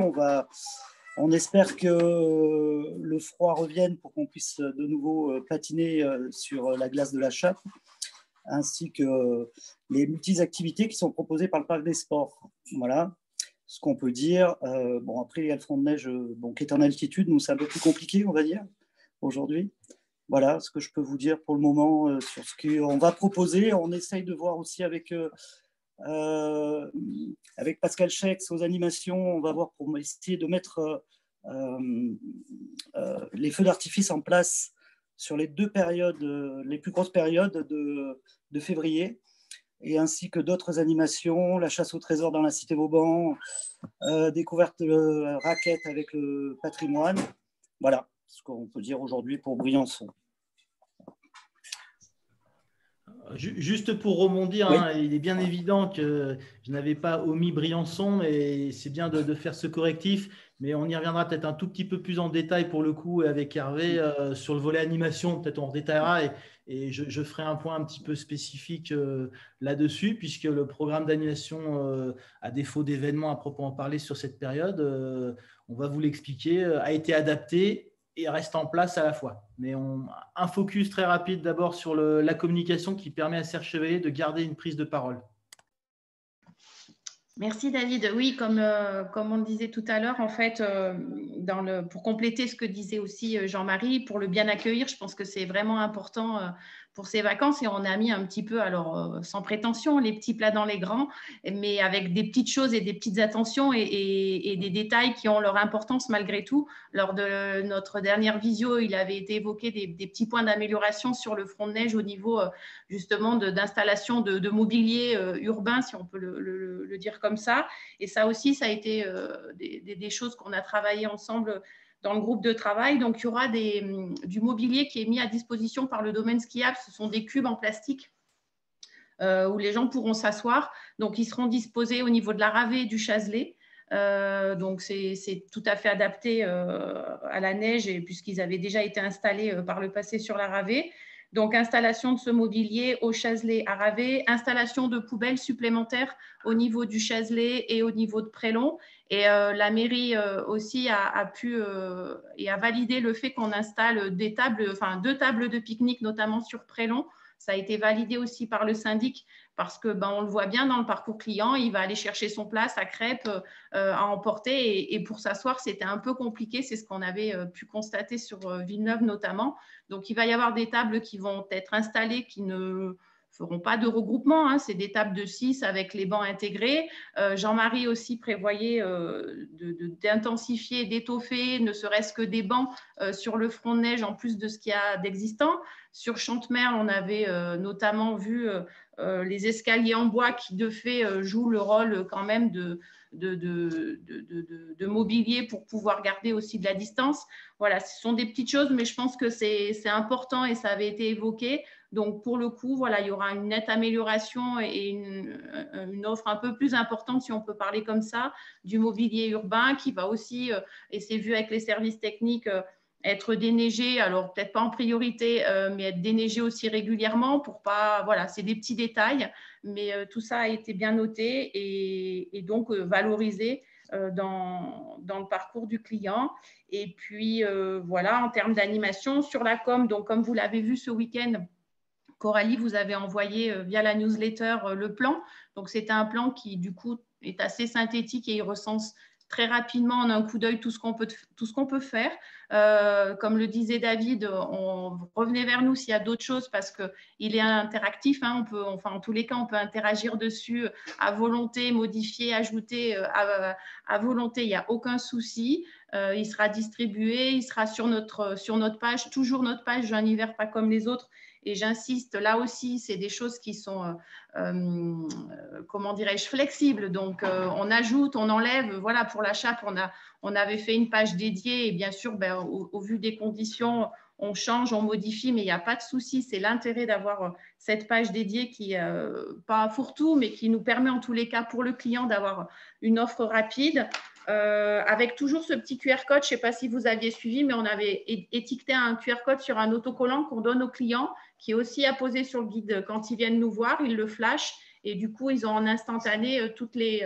On espère que le froid revienne pour qu'on puisse de nouveau patiner sur la glace de la chape, ainsi que les multi-activités qui sont proposées par le Parc des Sports. Voilà ce qu'on peut dire. Après, il y a le front de neige qui est en altitude, nous c'est un peu plus compliqué, on va dire, aujourd'hui. Voilà ce que je peux vous dire pour le moment sur ce qu'on va proposer. On essaye de voir aussi avec Pascal Chex aux animations, on va voir pour essayer de mettre les feux d'artifice en place sur les deux périodes, les plus grosses périodes de février, et ainsi que d'autres animations, la chasse au trésor dans la cité Vauban, découverte de raquettes avec le patrimoine. Voilà ce qu'on peut dire aujourd'hui pour Briançon. Juste pour rebondir, oui. Il est bien évident que je n'avais pas omis Briançon, et c'est bien de faire ce correctif, mais on y reviendra peut-être un tout petit peu plus en détail pour le coup avec Hervé sur le volet animation, peut-être on détaillera et je ferai un point un petit peu spécifique là-dessus, puisque le programme d'animation, à défaut d'événements à proprement parler sur cette période, on va vous l'expliquer, a été adapté et reste en place à la fois. Mais un focus très rapide d'abord sur la communication qui permet à Serge Chevalier de garder une prise de parole. Merci David. Oui, comme on le disait tout à l'heure, en fait, pour compléter ce que disait aussi Jean-Marie, pour le bien accueillir, je pense que c'est vraiment important pour ces vacances, et on a mis un petit peu, alors sans prétention, les petits plats dans les grands, mais avec des petites choses et des petites attentions et des détails qui ont leur importance malgré tout. Lors de notre dernière visio, il avait été évoqué des petits points d'amélioration sur le front de neige au niveau justement d'installation de mobilier urbain, si on peut le dire comme ça. Et ça aussi, ça a été des choses qu'on a travaillées ensemble dans le groupe de travail. Donc, il y aura du mobilier qui est mis à disposition par le domaine skiable. Ce sont des cubes en plastique où les gens pourront s'asseoir. Donc, ils seront disposés au niveau de la Ravée et du Chazelet. Donc, c'est tout à fait adapté à la neige, puisqu'ils avaient déjà été installés par le passé sur la Ravée. Donc, installation de ce mobilier au Chazelet à Ravet, installation de poubelles supplémentaires au niveau du Chazelet et au niveau de Prélon. Et la mairie aussi a pu et a validé le fait qu'on installe des tables, enfin 2 tables de pique-nique, notamment sur Prélon. Ça a été validé aussi par le syndic parce que on le voit bien dans le parcours client, il va aller chercher son plat, sa crêpe à emporter et pour s'asseoir, c'était un peu compliqué. C'est ce qu'on avait pu constater sur Villeneuve notamment. Donc, il va y avoir des tables qui vont être installées qui ne feront pas de regroupement, hein. C'est des tables de 6 avec les bancs intégrés. Jean-Marie aussi prévoyait d'intensifier, d'étoffer, ne serait-ce que des bancs sur le front de neige en plus de ce qu'il y a d'existant. Sur Chantemerle, on avait notamment vu les escaliers en bois qui de fait jouent le rôle quand même de mobilier pour pouvoir garder aussi de la distance. Voilà, ce sont des petites choses, mais je pense que c'est important et ça avait été évoqué. Donc, pour le coup, voilà, il y aura une nette amélioration et une offre un peu plus importante, si on peut parler comme ça, du mobilier urbain qui va aussi, et c'est vu avec les services techniques, être déneigé, alors peut-être pas en priorité, mais être déneigé aussi régulièrement pour pas, voilà, c'est des petits détails, mais tout ça a été bien noté et donc valorisé dans le parcours du client. Et puis, voilà, en termes d'animation, sur la com, donc comme vous l'avez vu ce week-end, Coralie vous avez envoyé via la newsletter le plan. Donc, c'est un plan qui, du coup, est assez synthétique et il recense très rapidement en un coup d'œil tout ce qu'on peut faire. Comme le disait David, revenez vers nous s'il y a d'autres choses parce qu'il est interactif. Hein, en tous les cas, on peut interagir dessus à volonté, modifier, ajouter à volonté. Il n'y a aucun souci. Il sera distribué, il sera sur notre page, toujours notre page Jeun Hiver pas comme les autres. Et j'insiste, là aussi, c'est des choses qui sont, comment dirais-je, flexibles. Donc, on ajoute, on enlève. Voilà, pour la chape, on avait fait une page dédiée. Et bien sûr, au vu des conditions, on change, on modifie, mais il n'y a pas de souci. C'est l'intérêt d'avoir cette page dédiée qui, pas fourre-tout, mais qui nous permet en tous les cas pour le client d'avoir une offre rapide. Avec toujours ce petit QR code, je ne sais pas si vous aviez suivi, mais on avait étiqueté un QR code sur un autocollant qu'on donne aux clients, qui est aussi apposé sur le guide quand ils viennent nous voir, ils le flashent et du coup, ils ont en instantané toutes les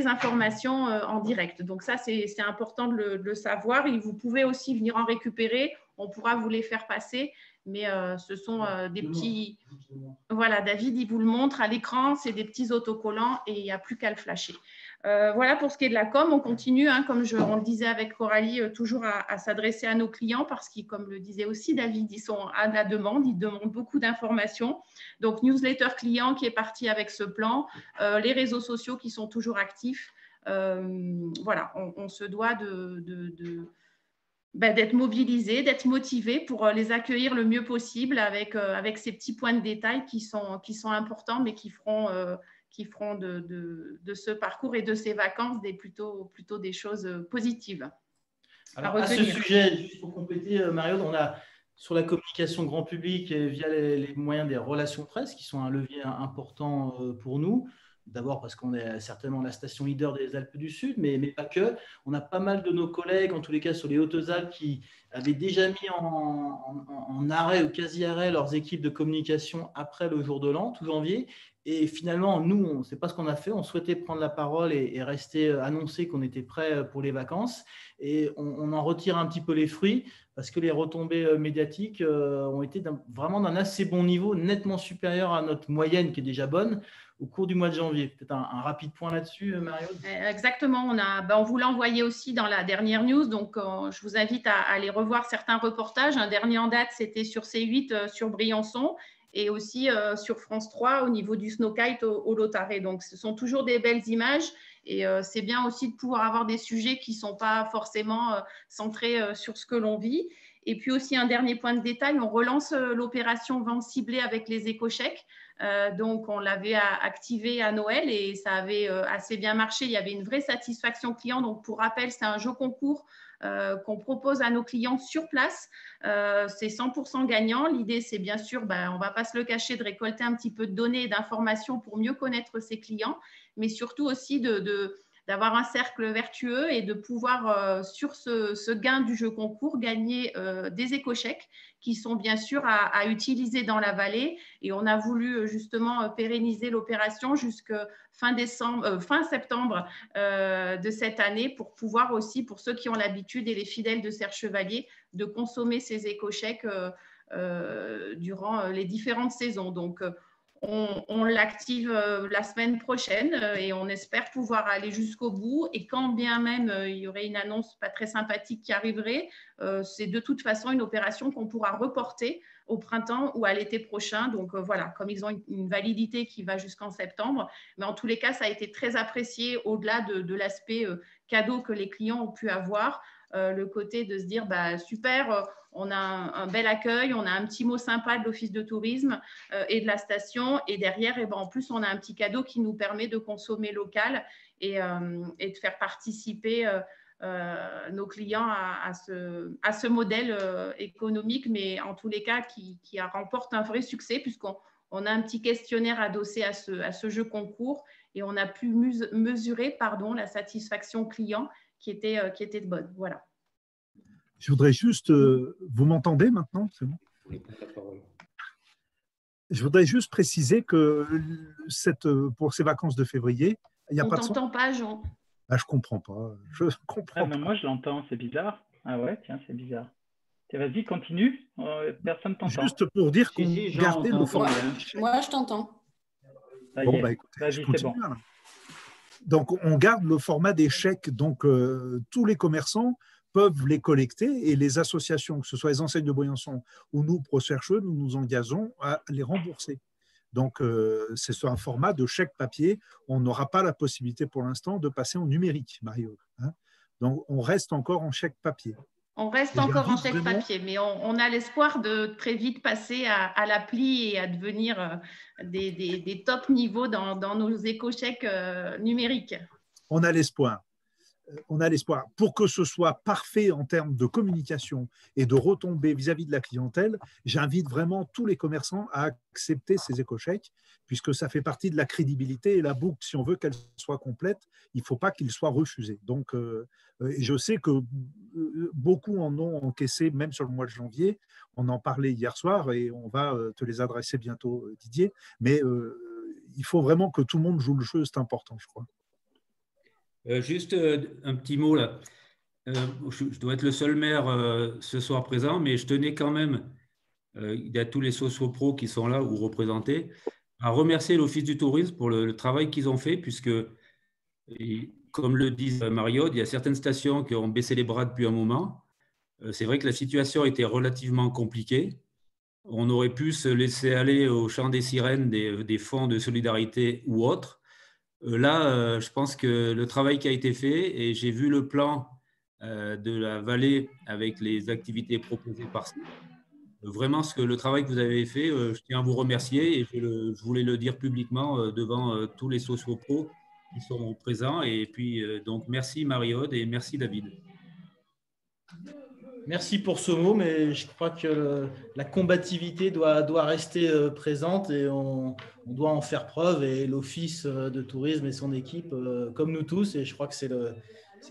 informations en direct. Donc ça, c'est important de le savoir. Et vous pouvez aussi venir en récupérer, on pourra vous les faire passer, mais ce sont des petits… Voilà, David, il vous le montre à l'écran, c'est des petits autocollants et il n'y a plus qu'à le flasher. Voilà pour ce qui est de la com, on continue, hein, comme on le disait avec Coralie, toujours à s'adresser à nos clients parce qu'ils, comme le disait aussi David, ils sont à la demande, ils demandent beaucoup d'informations. Donc, newsletter client qui est parti avec ce plan, les réseaux sociaux qui sont toujours actifs. Voilà, on se doit d'être mobilisé, d'être motivé pour les accueillir le mieux possible avec ces petits points de détail qui sont importants, mais qui feront de ce parcours et de ces vacances plutôt des choses positives. Alors, à ce sujet, juste pour compléter, Mario, on a sur la communication grand public et via les moyens des relations presse, qui sont un levier important pour nous. D'abord parce qu'on est certainement la station leader des Alpes du Sud, mais pas que. On a pas mal de nos collègues, en tous les cas sur les Hautes-Alpes, qui avaient déjà mis en arrêt ou quasi-arrêt leurs équipes de communication après le jour de l'an, tout janvier. Et finalement, nous, c'est pas ce qu'on a fait. On souhaitait prendre la parole et rester annoncer qu'on était prêt pour les vacances. Et on en retire un petit peu les fruits parce que les retombées médiatiques ont été vraiment d'un assez bon niveau, nettement supérieur à notre moyenne qui est déjà bonne au cours du mois de janvier. Peut-être un rapide point là-dessus, Mario. Exactement. On vous l'a envoyé aussi dans la dernière news. Donc, je vous invite à aller revoir certains reportages. Un dernier en date, c'était sur C8 sur Briançon et aussi sur France 3 au niveau du snowkite au Lotaré. Donc, ce sont toujours des belles images et c'est bien aussi de pouvoir avoir des sujets qui ne sont pas forcément centrés sur ce que l'on vit. Et puis aussi, un dernier point de détail, on relance l'opération vente ciblée avec les éco-chèques. Donc, on l'avait activé à Noël et ça avait assez bien marché. Il y avait une vraie satisfaction client. Donc, pour rappel, c'est un jeu concours qu'on propose à nos clients sur place. C'est 100% gagnant. L'idée, c'est bien sûr, on ne va pas se le cacher, de récolter un petit peu de données et d'informations pour mieux connaître ses clients, mais surtout aussi d'avoir un cercle vertueux et de pouvoir, sur ce gain du jeu concours, gagner des éco-chèques qui sont bien sûr à utiliser dans la vallée. Et on a voulu justement pérenniser l'opération jusqu'à fin septembre de cette année pour pouvoir aussi, pour ceux qui ont l'habitude et les fidèles de Serre Chevalier, de consommer ces éco-chèques durant les différentes saisons. Donc, on l'active la semaine prochaine et on espère pouvoir aller jusqu'au bout. Et quand bien même il y aurait une annonce pas très sympathique qui arriverait, c'est de toute façon une opération qu'on pourra reporter au printemps ou à l'été prochain. Donc voilà, comme ils ont une validité qui va jusqu'en septembre. Mais en tous les cas, ça a été très apprécié au-delà de l'aspect cadeau que les clients ont pu avoir. Le côté de se dire super, on a un bel accueil, on a un petit mot sympa de l'office de tourisme et de la station, et derrière en plus on a un petit cadeau qui nous permet de consommer local et de faire participer nos clients à ce modèle économique, mais en tous les cas qui remporte un vrai succès, puisqu'on a un petit questionnaire adossé à ce jeu concours et on a pu mesurer la satisfaction client qui était bonne. Voilà. Je voudrais juste… vous m'entendez maintenant? C'est bon? Je voudrais juste préciser que pour ces vacances de février, il n'y a pas de son. On ne t'entend pas, Jean. Je ne comprends pas. Mais moi, je l'entends. C'est bizarre. Ah ouais, tiens, c'est bizarre. Vas-y, continue. Personne ne t'entend. Juste pour dire qu'on gardait le format. Moi, je t'entends. Bon, écoutez, je continue. Bon. Donc, on garde le format des chèques. Donc, tous les commerçants peuvent les collecter et les associations, que ce soit les enseignes de Briançon ou nous, ProCercheux, nous nous engageons à les rembourser. Donc, c'est un format de chèque papier. On n'aura pas la possibilité pour l'instant de passer en numérique, Marie-Aude. Donc, on reste encore en chèque papier. On reste encore en chèque papier, mais on a l'espoir de très vite passer à l'appli et à devenir des top niveaux dans nos éco-chèques numériques. On a l'espoir. On a l'espoir. Pour que ce soit parfait en termes de communication et de retombées vis-à-vis de la clientèle, j'invite vraiment tous les commerçants à accepter ces éco-chèques, puisque ça fait partie de la crédibilité et la boucle, si on veut qu'elle soit complète, il ne faut pas qu'il soit refusé. Donc, je sais que beaucoup en ont encaissé, même sur le mois de janvier. On en parlait hier soir et on va te les adresser bientôt, Didier. Mais il faut vraiment que tout le monde joue le jeu, c'est important, je crois. Juste un petit mot là. Je dois être le seul maire ce soir présent, mais je tenais quand même, il y a tous les socio-pros qui sont là ou représentés, à remercier l'Office du tourisme pour le travail qu'ils ont fait, puisque, comme le dit Marie-Aude, il y a certaines stations qui ont baissé les bras depuis un moment. C'est vrai que la situation était relativement compliquée. On aurait pu se laisser aller au chant des sirènes des fonds de solidarité ou autres. Là, je pense que le travail qui a été fait, et j'ai vu le plan de la vallée avec les activités proposées par ça. Vraiment, le travail que vous avez fait, je tiens à vous remercier et je voulais le dire publiquement devant tous les socio-pros qui sont présents. Et puis, donc, merci Marie-Aude et merci David. Merci pour ce mot, mais je crois que la combativité doit rester présente et on doit en faire preuve. Et l'Office de tourisme et son équipe, comme nous tous, et je crois que c'est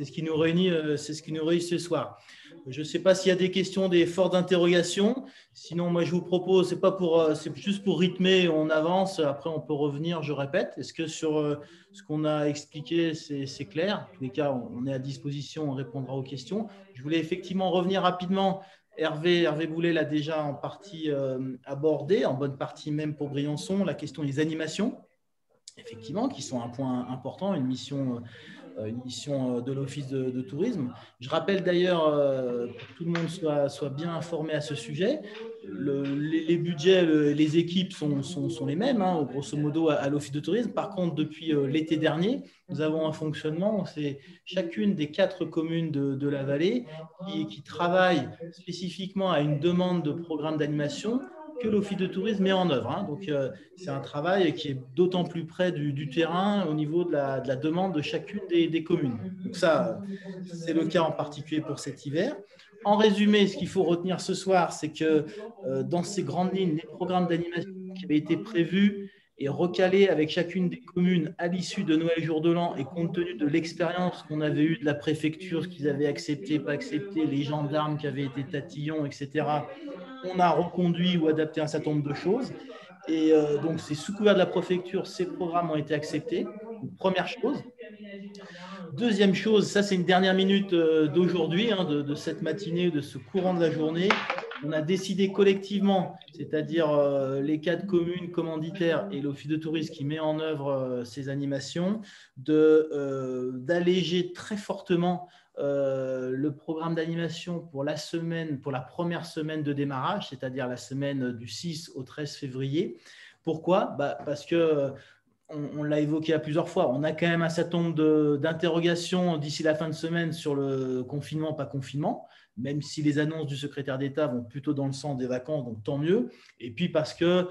ce qui nous réunit, ce soir. Je ne sais pas s'il y a des questions, des forts d'interrogation. Sinon, moi, je vous propose, c'est juste pour rythmer, on avance. Après, on peut revenir, je répète. Est-ce que sur ce qu'on a expliqué, c'est clair? En tous les cas, on est à disposition, on répondra aux questions. Je voulais effectivement revenir rapidement. Hervé Boulet l'a déjà en partie abordé, en bonne partie même pour Briançon, la question des animations, effectivement, qui sont un point important, une mission de l'Office de tourisme. Je rappelle d'ailleurs, pour que tout le monde soit bien informé à ce sujet, les budgets, les équipes sont les mêmes, grosso modo, à l'Office de tourisme. Par contre, depuis l'été dernier, nous avons un fonctionnement, c'est chacune des 4 communes de la vallée qui travaillent spécifiquement à une demande de programme d'animation que l'Office de tourisme met en œuvre. Donc, c'est un travail qui est d'autant plus près du terrain au niveau de la demande de chacune des communes. Donc ça, c'est le cas en particulier pour cet hiver. En résumé, ce qu'il faut retenir ce soir, c'est que dans ces grandes lignes, les programmes d'animation qui avaient été prévus et recaler avec chacune des communes à l'issue de Noël jour de l'an, et compte tenu de l'expérience qu'on avait eue de la préfecture, ce qu'ils avaient accepté, pas accepté, les gendarmes qui avaient été tatillons, etc., on a reconduit ou adapté un certain nombre de choses. Et donc, c'est sous couvert de la préfecture, ces programmes ont été acceptés. Première chose. Deuxième chose, ça c'est une dernière minute d'aujourd'hui, de cette matinée, de ce courant de la journée. On a décidé collectivement, c'est-à-dire les 4 communes commanditaires et l'Office de tourisme qui met en œuvre ces animations, d'alléger très fortement le programme d'animation pour la première semaine de démarrage, c'est-à-dire la semaine du 6 au 13 février. Pourquoi ? Parce que on l'a évoqué à plusieurs fois, on a quand même un certain nombre d'interrogations d'ici la fin de semaine sur le confinement, pas confinement, même si les annonces du secrétaire d'État vont plutôt dans le sens des vacances, donc tant mieux. Et puis parce que,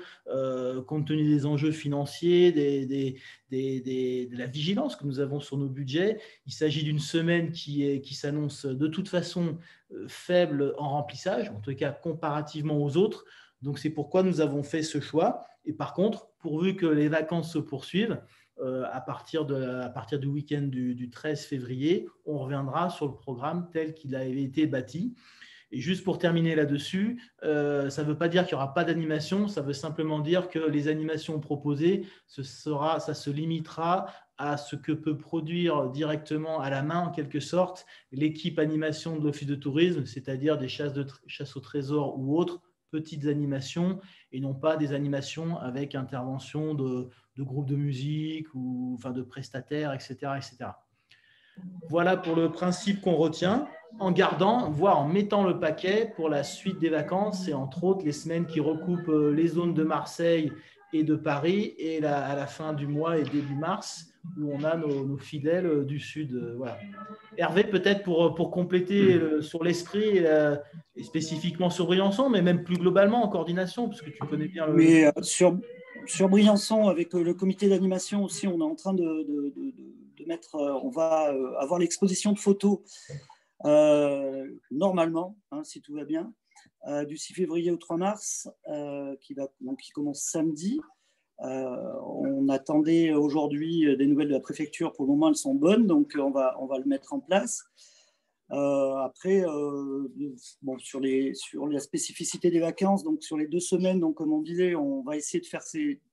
compte tenu des enjeux financiers, de la vigilance que nous avons sur nos budgets, il s'agit d'une semaine qui s'annonce de toute façon faible en remplissage, en tout cas comparativement aux autres. Donc, c'est pourquoi nous avons fait ce choix. Et par contre, pourvu que les vacances se poursuivent, à partir du week-end du 13 février, on reviendra sur le programme tel qu'il avait été bâti. Et juste pour terminer là-dessus, ça ne veut pas dire qu'il n'y aura pas d'animation, ça veut simplement dire que les animations proposées, ça se limitera à ce que peut produire directement à la main, en quelque sorte, l'équipe animation de l'Office de tourisme, c'est-à-dire des chasses au trésor ou autres, petites animations, et non pas des animations avec intervention de groupes de musique ou de prestataires, etc., etc. Voilà pour le principe qu'on retient, en gardant, voire en mettant le paquet pour la suite des vacances, et entre autres les semaines qui recoupent les zones de Marseille et de Paris, et à la fin du mois et début mars, où on a nos fidèles du Sud. Voilà. Hervé, peut-être pour compléter sur l'esprit, et spécifiquement sur Briançon, mais même plus globalement en coordination, parce que tu connais bien le… Mais sur Briançon, avec le comité d'animation aussi, on est en train de mettre… on va avoir l'exposition de photos, normalement, si tout va bien, du 6 février au 3 mars, qui commence samedi. On attendait aujourd'hui des nouvelles de la préfecture. Pour le moment, elles sont bonnes, donc on va le mettre en place. Après, sur la spécificité des vacances, donc sur les 2 semaines, donc comme on disait, on va essayer de faire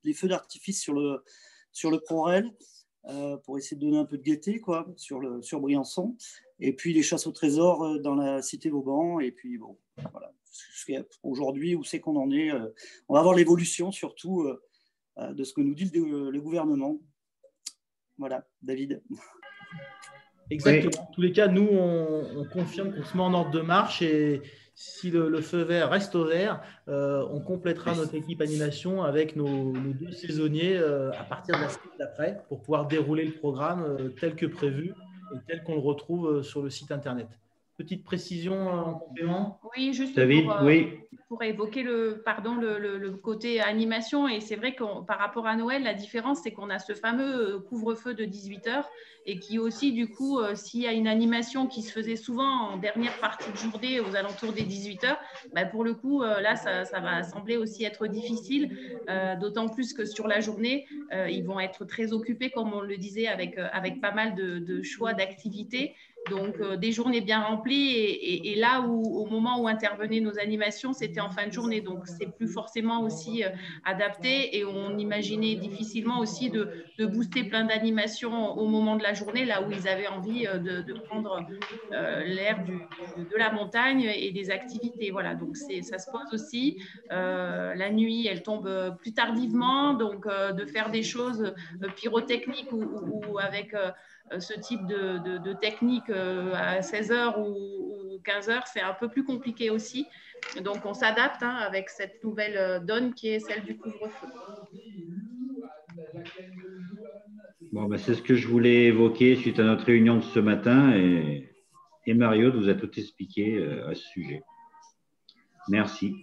les feux d'artifice sur le ProRail, pour essayer de donner un peu de gaieté, quoi, sur Briançon, et puis les chasses au trésor dans la cité Vauban. Et puis bon, voilà, aujourd'hui, où c'est qu'on en est, on va voir l'évolution surtout de ce que nous dit le gouvernement. Voilà, David. Exactement. En tous les cas, nous, on confirme qu'on se met en ordre de marche, et si le feu vert reste au vert, on complétera notre équipe animation avec nos 2 saisonniers à partir de la semaine d'après, pour pouvoir dérouler le programme tel que prévu et tel qu'on le retrouve sur le site internet. Petite précision en complément. Oui, juste David, pour évoquer le côté animation. Et c'est vrai que par rapport à Noël, la différence, c'est qu'on a ce fameux couvre-feu de 18h, et qui aussi, du coup, s'il y a une animation qui se faisait souvent en dernière partie de journée, aux alentours des 18h, pour le coup, là, ça va sembler aussi être difficile, d'autant plus que sur la journée, ils vont être très occupés, comme on le disait, avec pas mal de choix d'activités. Donc, des journées bien remplies, et là où, au moment où intervenaient nos animations, c'était en fin de journée. Donc, c'est plus forcément aussi adapté, et on imaginait difficilement aussi de booster plein d'animations au moment de la journée, là où ils avaient envie de prendre l'air de la montagne et des activités. Voilà, donc ça se pose aussi. La nuit, elle tombe plus tardivement, donc de faire des choses pyrotechniques ou avec… ce type de technique à 16h ou 15h, c'est un peu plus compliqué aussi. Donc, on s'adapte avec cette nouvelle donne qui est celle du couvre-feu. Bon, c'est ce que je voulais évoquer suite à notre réunion de ce matin, et Mario vous a tout expliqué à ce sujet. Merci.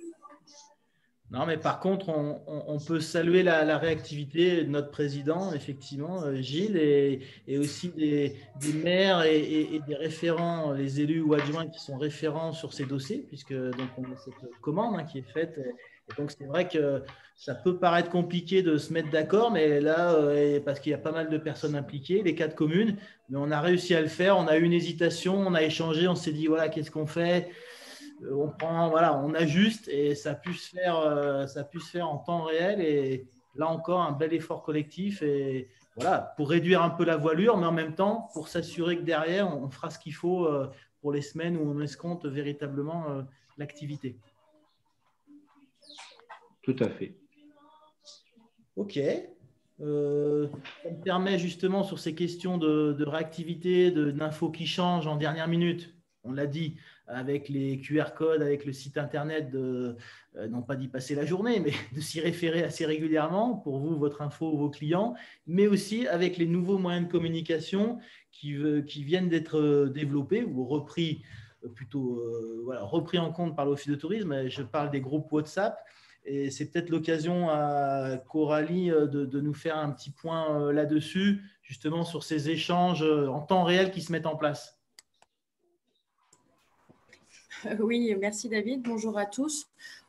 Non, mais par contre, on peut saluer la réactivité de notre président, effectivement, Gilles, et aussi des maires et des référents, les élus ou adjoints qui sont référents sur ces dossiers, puisque donc on a cette commande qui est faite, Et donc, c'est vrai que ça peut paraître compliqué de se mettre d'accord, mais là, parce qu'il y a pas mal de personnes impliquées, les 4 communes, mais on a réussi à le faire. On a eu une hésitation, on a échangé, on s'est dit, voilà, qu'est-ce qu'on fait? On prend, voilà, on ajuste et ça a pu se faire en temps réel. Et là encore, un bel effort collectif et voilà, pour réduire un peu la voilure, mais en même temps, pour s'assurer que derrière, on fera ce qu'il faut pour les semaines où on escompte véritablement l'activité. Tout à fait. Ok. Ça me permet justement sur ces questions de réactivité, d'infos qui changent en dernière minute. On l'a dit, avec les QR codes, avec le site internet, non pas d'y passer la journée, mais de s'y référer assez régulièrement pour vous, votre info, vos clients, mais aussi avec les nouveaux moyens de communication qui viennent d'être développés ou repris, repris en compte par l'Office de tourisme. Je parle des groupes WhatsApp. Et c'est peut-être l'occasion à Coralie de nous faire un petit point là-dessus, justement sur ces échanges en temps réel qui se mettent en place. Oui, merci David. Bonjour à tous.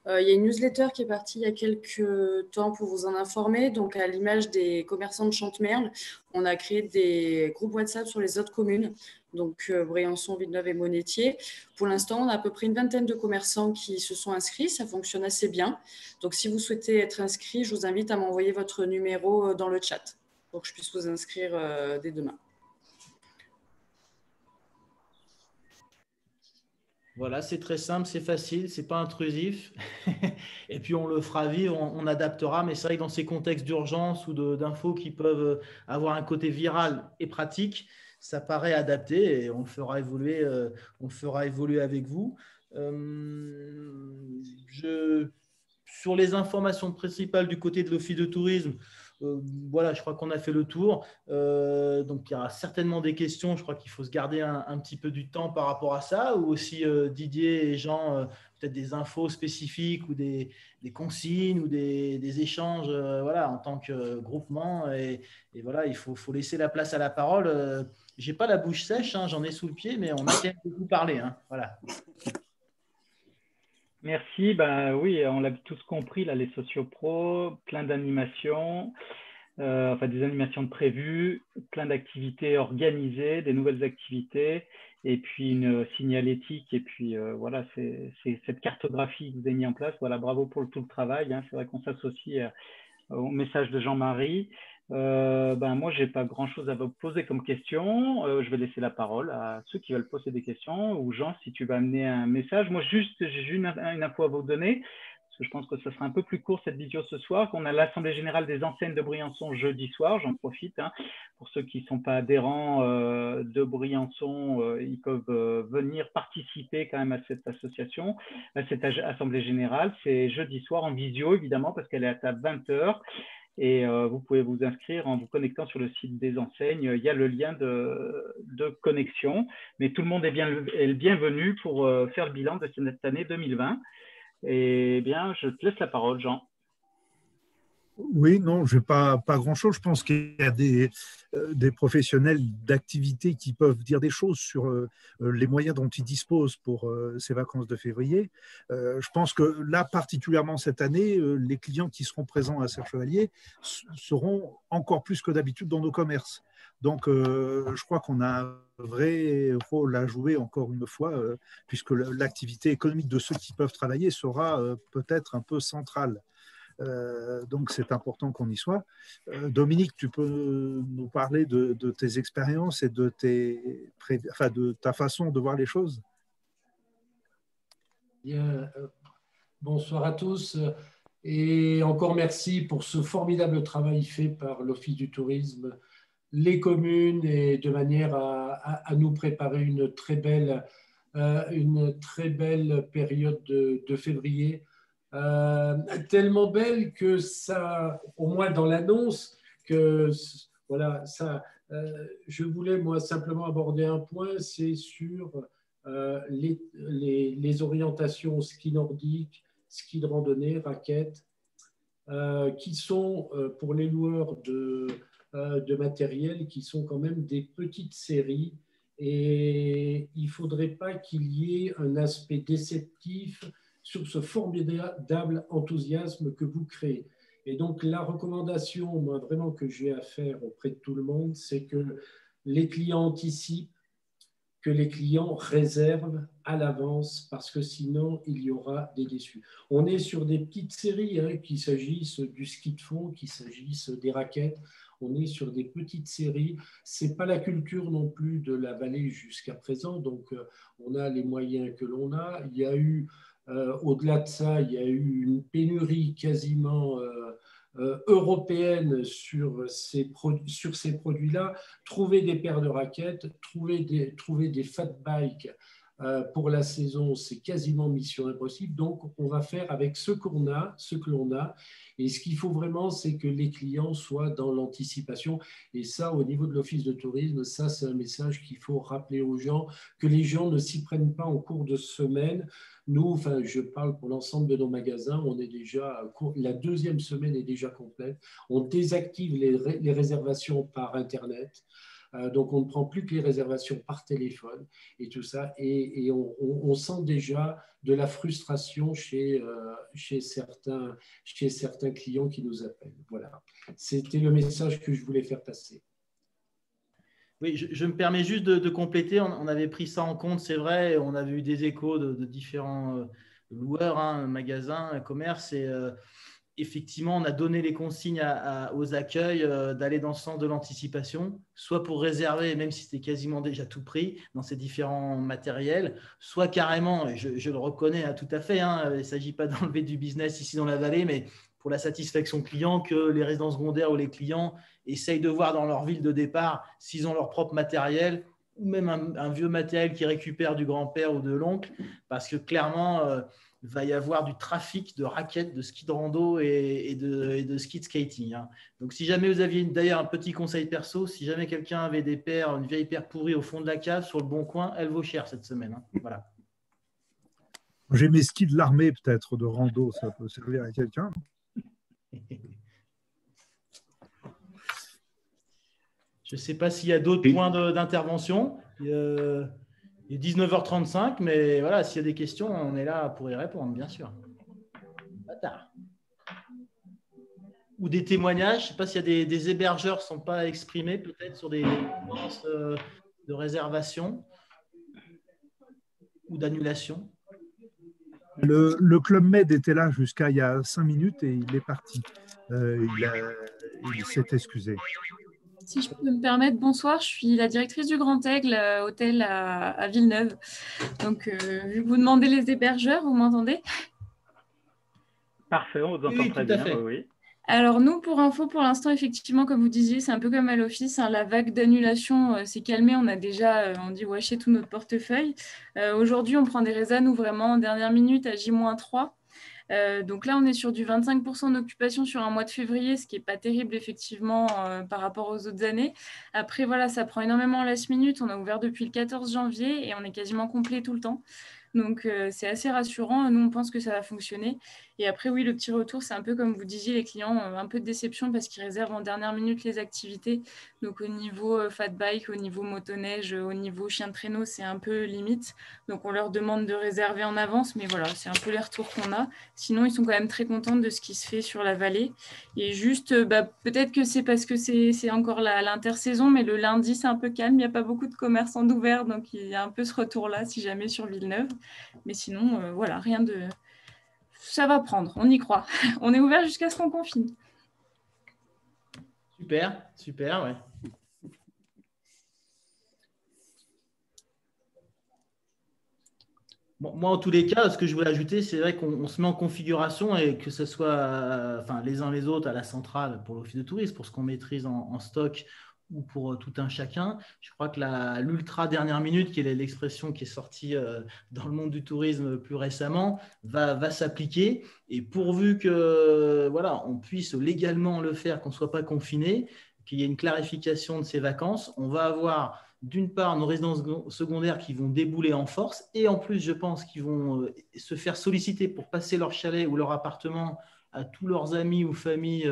Il y a une newsletter qui est partie il y a quelques temps pour vous en informer. Donc, à l'image des commerçants de Chantemerle, on a créé des groupes WhatsApp sur les autres communes, donc Briançon, Villeneuve et Monétier. Pour l'instant, on a à peu près une vingtaine de commerçants qui se sont inscrits. Ça fonctionne assez bien. Donc, si vous souhaitez être inscrit, je vous invite à m'envoyer votre numéro dans le chat pour que je puisse vous inscrire dès demain. Voilà, c'est très simple, c'est facile, ce n'est pas intrusif. Et puis, on le fera vivre, on adaptera. Mais c'est vrai que dans ces contextes d'urgence ou d'infos qui peuvent avoir un côté viral et pratique, ça paraît adapté et on le fera évoluer avec vous. Sur les informations principales du côté de l'Office de tourisme, voilà, je crois qu'on a fait le tour. Donc, il y aura certainement des questions. Je crois qu'il faut se garder un petit peu du temps par rapport à ça, ou aussi Didier et Jean, peut-être des infos spécifiques ou des consignes ou des échanges voilà, en tant que groupement. Et voilà, il faut laisser la place à la parole. Je n'ai pas la bouche sèche, hein, j'en ai sous le pied, mais on a quand même beaucoup parlé. Hein, voilà. Merci. Ben oui, on l'a tous compris, là, les sociopros, plein d'animations, des animations de prévues, plein d'activités organisées, des nouvelles activités, et puis une signalétique, et puis voilà, c'est cette cartographie que vous avez mis en place. Voilà, bravo pour tout le travail. Hein. C'est vrai qu'on s'associe au message de Jean-Marie. Moi, je n'ai pas grand-chose à vous poser comme question. Je vais laisser la parole à ceux qui veulent poser des questions. Ou Jean, si tu vas amener un message. Moi, juste, j'ai une info à vous donner, parce que je pense que ça sera un peu plus court cette vidéo ce soir, qu'on a l'Assemblée Générale des Enseignes de Briançon jeudi soir. J'en profite. Hein, pour ceux qui ne sont pas adhérents de Briançon, ils peuvent venir participer quand même à cette association, à cette Assemblée Générale. C'est jeudi soir en visio, évidemment, parce qu'elle est à 20 h. Et vous pouvez vous inscrire en vous connectant sur le site des enseignes. Il y a le lien de connexion, mais tout le monde est le bienvenu pour faire le bilan de cette année 2020. Et bien, je te laisse la parole, Jean. Oui, non, je n'ai pas grand-chose. Je pense qu'il y a des professionnels d'activité qui peuvent dire des choses sur les moyens dont ils disposent pour ces vacances de février. Je pense que là, particulièrement cette année, les clients qui seront présents à Serre-Chevalier seront encore plus que d'habitude dans nos commerces. Donc, je crois qu'on a un vrai rôle à jouer encore une fois, puisque l'activité économique de ceux qui peuvent travailler sera peut-être un peu centrale. Donc, c'est important qu'on y soit. Dominique, tu peux nous parler de tes expériences et de ta façon de voir les choses? Bien, bonsoir à tous. Et encore merci pour ce formidable travail fait par l'Office du tourisme, les communes, et de manière à nous préparer une très belle période de février. Tellement belle que ça, au moins dans l'annonce, que voilà, ça, je voulais moi simplement aborder un point, c'est sur les orientations ski nordique, ski de randonnée, raquettes, qui sont pour les loueurs de matériel, qui sont quand même des petites séries, et il ne faudrait pas qu'il y ait un aspect déceptif sur ce formidable enthousiasme que vous créez. Et donc, la recommandation, moi, vraiment, que j'ai à faire auprès de tout le monde, c'est que les clients anticipent, que les clients réservent à l'avance, parce que sinon, il y aura des déçus. On est sur des petites séries, hein, qu'il s'agisse du ski de fond, qu'il s'agisse des raquettes. On est sur des petites séries. Ce n'est pas la culture non plus de la vallée jusqu'à présent. Donc, on a les moyens que l'on a. Il y a eu, au-delà de ça, il y a eu une pénurie quasiment européenne sur ces produits-là. Trouver des paires de raquettes, trouver des fat bikes pour la saison, c'est quasiment mission impossible. Donc, on va faire avec ce que l'on a. Et ce qu'il faut vraiment, c'est que les clients soient dans l'anticipation. Et ça, au niveau de l'Office de tourisme, ça, c'est un message qu'il faut rappeler aux gens, que les gens ne s'y prennent pas en cours de semaine. Nous, enfin, je parle pour l'ensemble de nos magasins, on est déjà, la deuxième semaine est déjà complète. On désactive les réservations par Internet. Donc, on ne prend plus que les réservations par téléphone et tout ça. Et on sent déjà de la frustration chez certains clients qui nous appellent. Voilà. C'était le message que je voulais faire passer. Oui, je me permets juste de compléter. On avait pris ça en compte, c'est vrai. On avait eu des échos de différents loueurs, hein, magasins, commerces. Et effectivement, on a donné les consignes aux accueils d'aller dans le sens de l'anticipation, soit pour réserver, même si c'était quasiment déjà tout pris dans ces différents matériels, soit carrément, et je le reconnais tout à fait, hein, il ne s'agit pas d'enlever du business ici dans la vallée, mais pour la satisfaction client, que les résidents secondaires ou les clients essayent de voir dans leur ville de départ s'ils ont leur propre matériel ou même un vieux matériel qu'ils récupèrent du grand-père ou de l'oncle, parce que clairement, il va y avoir du trafic de raquettes, de ski de rando et de ski de skating. Hein. Donc, si jamais vous aviez d'ailleurs un petit conseil perso, si jamais quelqu'un avait une vieille paire pourrie au fond de la cave sur le bon coin, elle vaut cher cette semaine. Hein. Voilà. J'ai mes skis de l'armée peut-être de rando, ça peut servir à quelqu'un. Je ne sais pas s'il y a d'autres points d'intervention. Il est 19h35, mais voilà, s'il y a des questions, on est là pour y répondre, bien sûr. Bâtard. Ou des témoignages. Je ne sais pas s'il y a des hébergeurs qui ne sont pas exprimés, peut-être sur des dépenses de réservation ou d'annulation. Le Club Med était là jusqu'à il y a 5 minutes et il est parti. Il s'est excusé. Si je peux me permettre, bonsoir, je suis la directrice du Grand Aigle, hôtel à Villeneuve. Donc, vu que vous demandez les hébergeurs, vous m'entendez? Parfait, on vous entend très bien. Oui. Alors nous, pour info, pour l'instant, effectivement, comme vous disiez, c'est un peu comme à l'office, hein, la vague d'annulation s'est calmée. On a déjà, on dit, washé tout notre portefeuille. Aujourd'hui, on prend des résas, nous, vraiment en dernière minute à J-3. Donc là, on est sur du 25% d'occupation sur un mois de février, ce qui n'est pas terrible, effectivement, par rapport aux autres années. Après, voilà, ça prend énormément en last minute. On a ouvert depuis le 14 janvier et on est quasiment complet tout le temps. Donc, c'est assez rassurant. Nous, on pense que ça va fonctionner. Et après, oui, le petit retour, c'est un peu comme vous disiez, les clients ont un peu de déception parce qu'ils réservent en dernière minute les activités. Donc, au niveau fat bike, au niveau motoneige, au niveau chien de traîneau, c'est un peu limite. Donc, on leur demande de réserver en avance. Mais voilà, c'est un peu les retours qu'on a. Sinon, ils sont quand même très contents de ce qui se fait sur la vallée. Et juste, peut-être que c'est parce que c'est encore l'intersaison, mais le lundi, c'est un peu calme. Il n'y a pas beaucoup de commerçants d'ouverts. Donc, il y a un peu ce retour-là, si jamais sur Villeneuve. Mais sinon, voilà, rien de... Ça va prendre, on y croit. On est ouvert jusqu'à ce qu'on confine. Super, super, ouais. Bon, moi, en tous les cas, ce que je voulais ajouter, c'est vrai qu'on se met en configuration et que ce soit les uns les autres à la centrale pour l'office de tourisme, pour ce qu'on maîtrise en stock ou pour tout un chacun. Je crois que l'ultra dernière minute, qui est l'expression qui est sortie dans le monde du tourisme plus récemment, va s'appliquer. Et pourvu que on puisse légalement le faire, qu'on ne soit pas confiné, qu'il y ait une clarification de ces vacances, on va avoir d'une part nos résidents secondaires qui vont débouler en force et en plus, je pense qu'ils vont se faire solliciter pour passer leur chalet ou leur appartement à tous leurs amis ou familles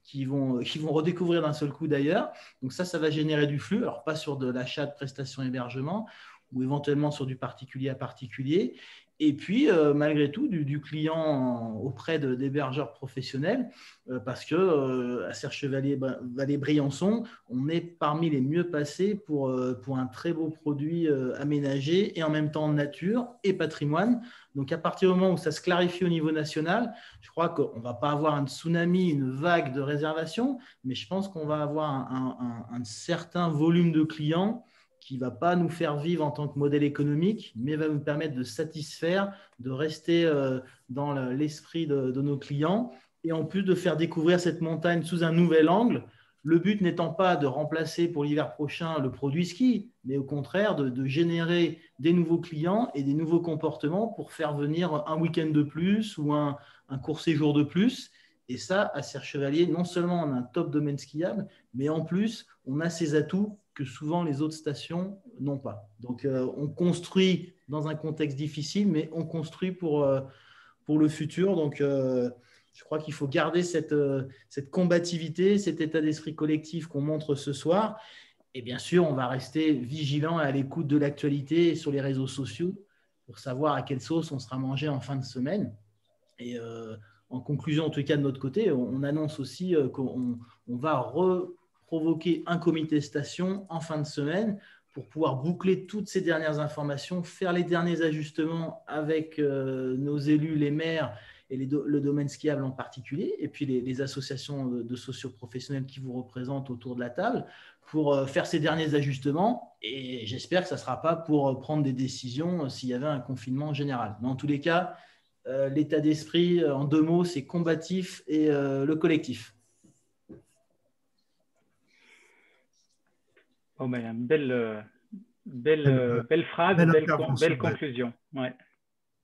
qui vont redécouvrir d'un seul coup d'ailleurs. Donc ça va générer du flux, alors pas sur de l'achat de prestations hébergement ou éventuellement sur du particulier à particulier. Et puis, malgré tout, du client auprès d'hébergeurs professionnels, parce que à Serre-Chevalier-Vallée-Briançon, on est parmi les mieux passés pour un très beau produit aménagé et en même temps nature et patrimoine. Donc, à partir du moment où ça se clarifie au niveau national, je crois qu'on ne va pas avoir un tsunami, une vague de réservations, mais je pense qu'on va avoir un certain volume de clients qui ne va pas nous faire vivre en tant que modèle économique, mais va nous permettre de satisfaire, de rester dans l'esprit de nos clients et en plus de faire découvrir cette montagne sous un nouvel angle. Le but n'étant pas de remplacer pour l'hiver prochain le produit ski, mais au contraire de générer des nouveaux clients et des nouveaux comportements pour faire venir un week-end de plus ou un court séjour de plus. Et ça, à Serre-Chevalier, non seulement on a un top domaine skiable, mais en plus, on a ces atouts que souvent les autres stations n'ont pas. Donc, on construit dans un contexte difficile, mais on construit pour le futur. Donc, je crois qu'il faut garder cette combativité, cet état d'esprit collectif qu'on montre ce soir. Et bien sûr, on va rester vigilant et à l'écoute de l'actualité sur les réseaux sociaux pour savoir à quelle sauce on sera mangé en fin de semaine. Et en conclusion, en tout cas de notre côté, on annonce aussi qu'on va provoquer un comité station en fin de semaine pour pouvoir boucler toutes ces dernières informations, faire les derniers ajustements avec nos élus, les maires et le domaine skiable en particulier, et puis les associations de socioprofessionnels qui vous représentent autour de la table pour faire ces derniers ajustements. Et j'espère que ça ne sera pas pour prendre des décisions s'il y avait un confinement général. Mais en tous les cas, l'état d'esprit, en 2 mots, c'est combatif et le collectif. Oh, ben, belle phrase, belle conclusion. Ouais.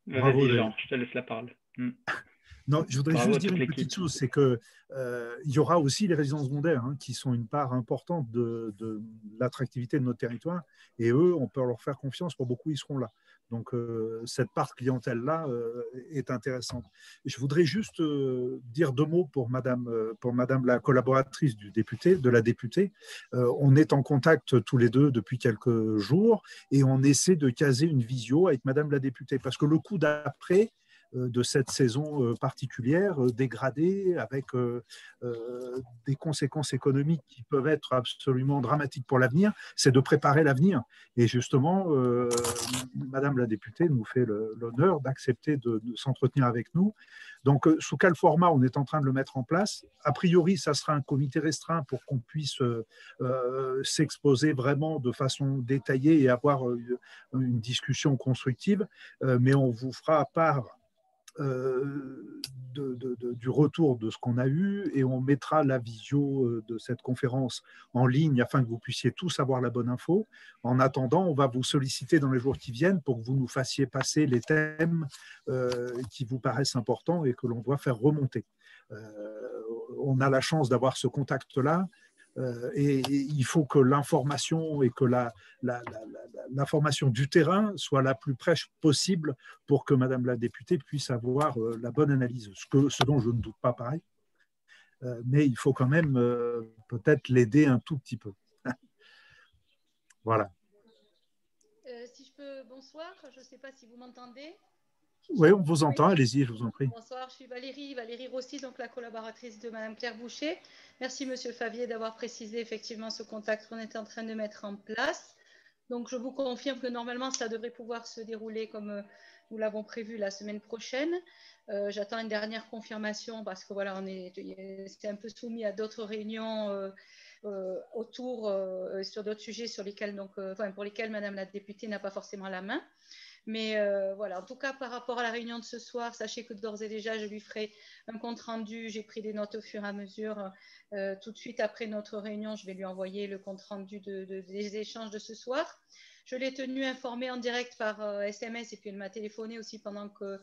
Vas-y, Jean, je te laisse la parole. Non, je voudrais juste dire une petite chose, c'est qu'il y aura aussi les résidences secondaires qui sont une part importante de l'attractivité de notre territoire. Et eux, on peut leur faire confiance, pour beaucoup, ils seront là. Donc, cette part clientèle-là est intéressante. Et je voudrais juste dire 2 mots pour madame la collaboratrice de la députée. On est en contact tous les deux depuis quelques jours et on essaie de caser une visio avec madame la députée. Parce que le coup d'après de cette saison particulière, dégradée, avec des conséquences économiques qui peuvent être absolument dramatiques pour l'avenir, c'est de préparer l'avenir. Et justement, madame la députée nous fait l'honneur d'accepter de s'entretenir avec nous. Donc, sous quel format on est en train de le mettre en place? A priori, ça sera un comité restreint pour qu'on puisse s'exposer vraiment de façon détaillée et avoir une discussion constructive, mais on vous fera part du retour de ce qu'on a eu et on mettra la visio de cette conférence en ligne afin que vous puissiez tous avoir la bonne info. En attendant, on va vous solliciter dans les jours qui viennent pour que vous nous fassiez passer les thèmes qui vous paraissent importants et que l'on doit faire remonter. On a la chance d'avoir ce contact-là. Et il faut que l'information et que l'information du terrain soit la plus près possible pour que madame la députée puisse avoir la bonne analyse, ce dont je ne doute pas pareil. Mais il faut quand même peut-être l'aider un tout petit peu. Voilà. Si je peux, bonsoir, je ne sais pas si vous m'entendez. Oui, on vous entend, allez-y, je vous en prie. Bonsoir, je suis Valérie Rossi, donc la collaboratrice de Madame Claire Boucher. Merci Monsieur Favier d'avoir précisé effectivement ce contact qu'on est en train de mettre en place. Donc je vous confirme que normalement ça devrait pouvoir se dérouler comme nous l'avons prévu la semaine prochaine. J'attends une dernière confirmation parce que voilà, c'est un peu soumis à d'autres réunions autour sur d'autres sujets sur lesquels pour lesquels Madame la députée n'a pas forcément la main. Mais voilà, en tout cas, par rapport à la réunion de ce soir, sachez que d'ores et déjà, je lui ferai un compte rendu. J'ai pris des notes au fur et à mesure. Tout de suite après notre réunion, je vais lui envoyer le compte rendu des échanges de ce soir. Je l'ai tenu informée en direct par SMS et puis elle m'a téléphoné aussi pendant que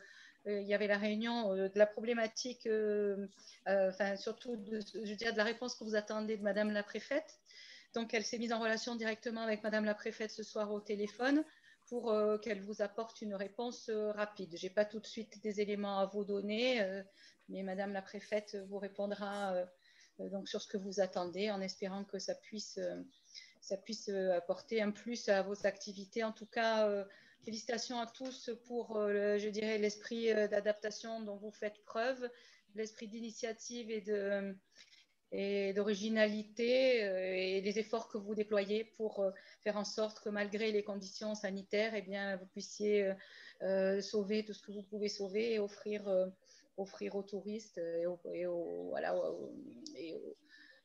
il y avait la réunion de la problématique, surtout de la réponse que vous attendez de Madame la préfète. Donc, elle s'est mise en relation directement avec Madame la préfète ce soir au téléphone pour qu'elle vous apporte une réponse rapide. Je n'ai pas tout de suite des éléments à vous donner, mais Madame la préfète vous répondra donc sur ce que vous attendez, en espérant que ça puisse apporter un plus à vos activités. En tout cas, Félicitations à tous pour, je dirais, l'esprit d'adaptation dont vous faites preuve, l'esprit d'initiative et d'originalité et les efforts que vous déployez pour faire en sorte que malgré les conditions sanitaires, eh bien, vous puissiez sauver tout ce que vous pouvez sauver et offrir aux touristes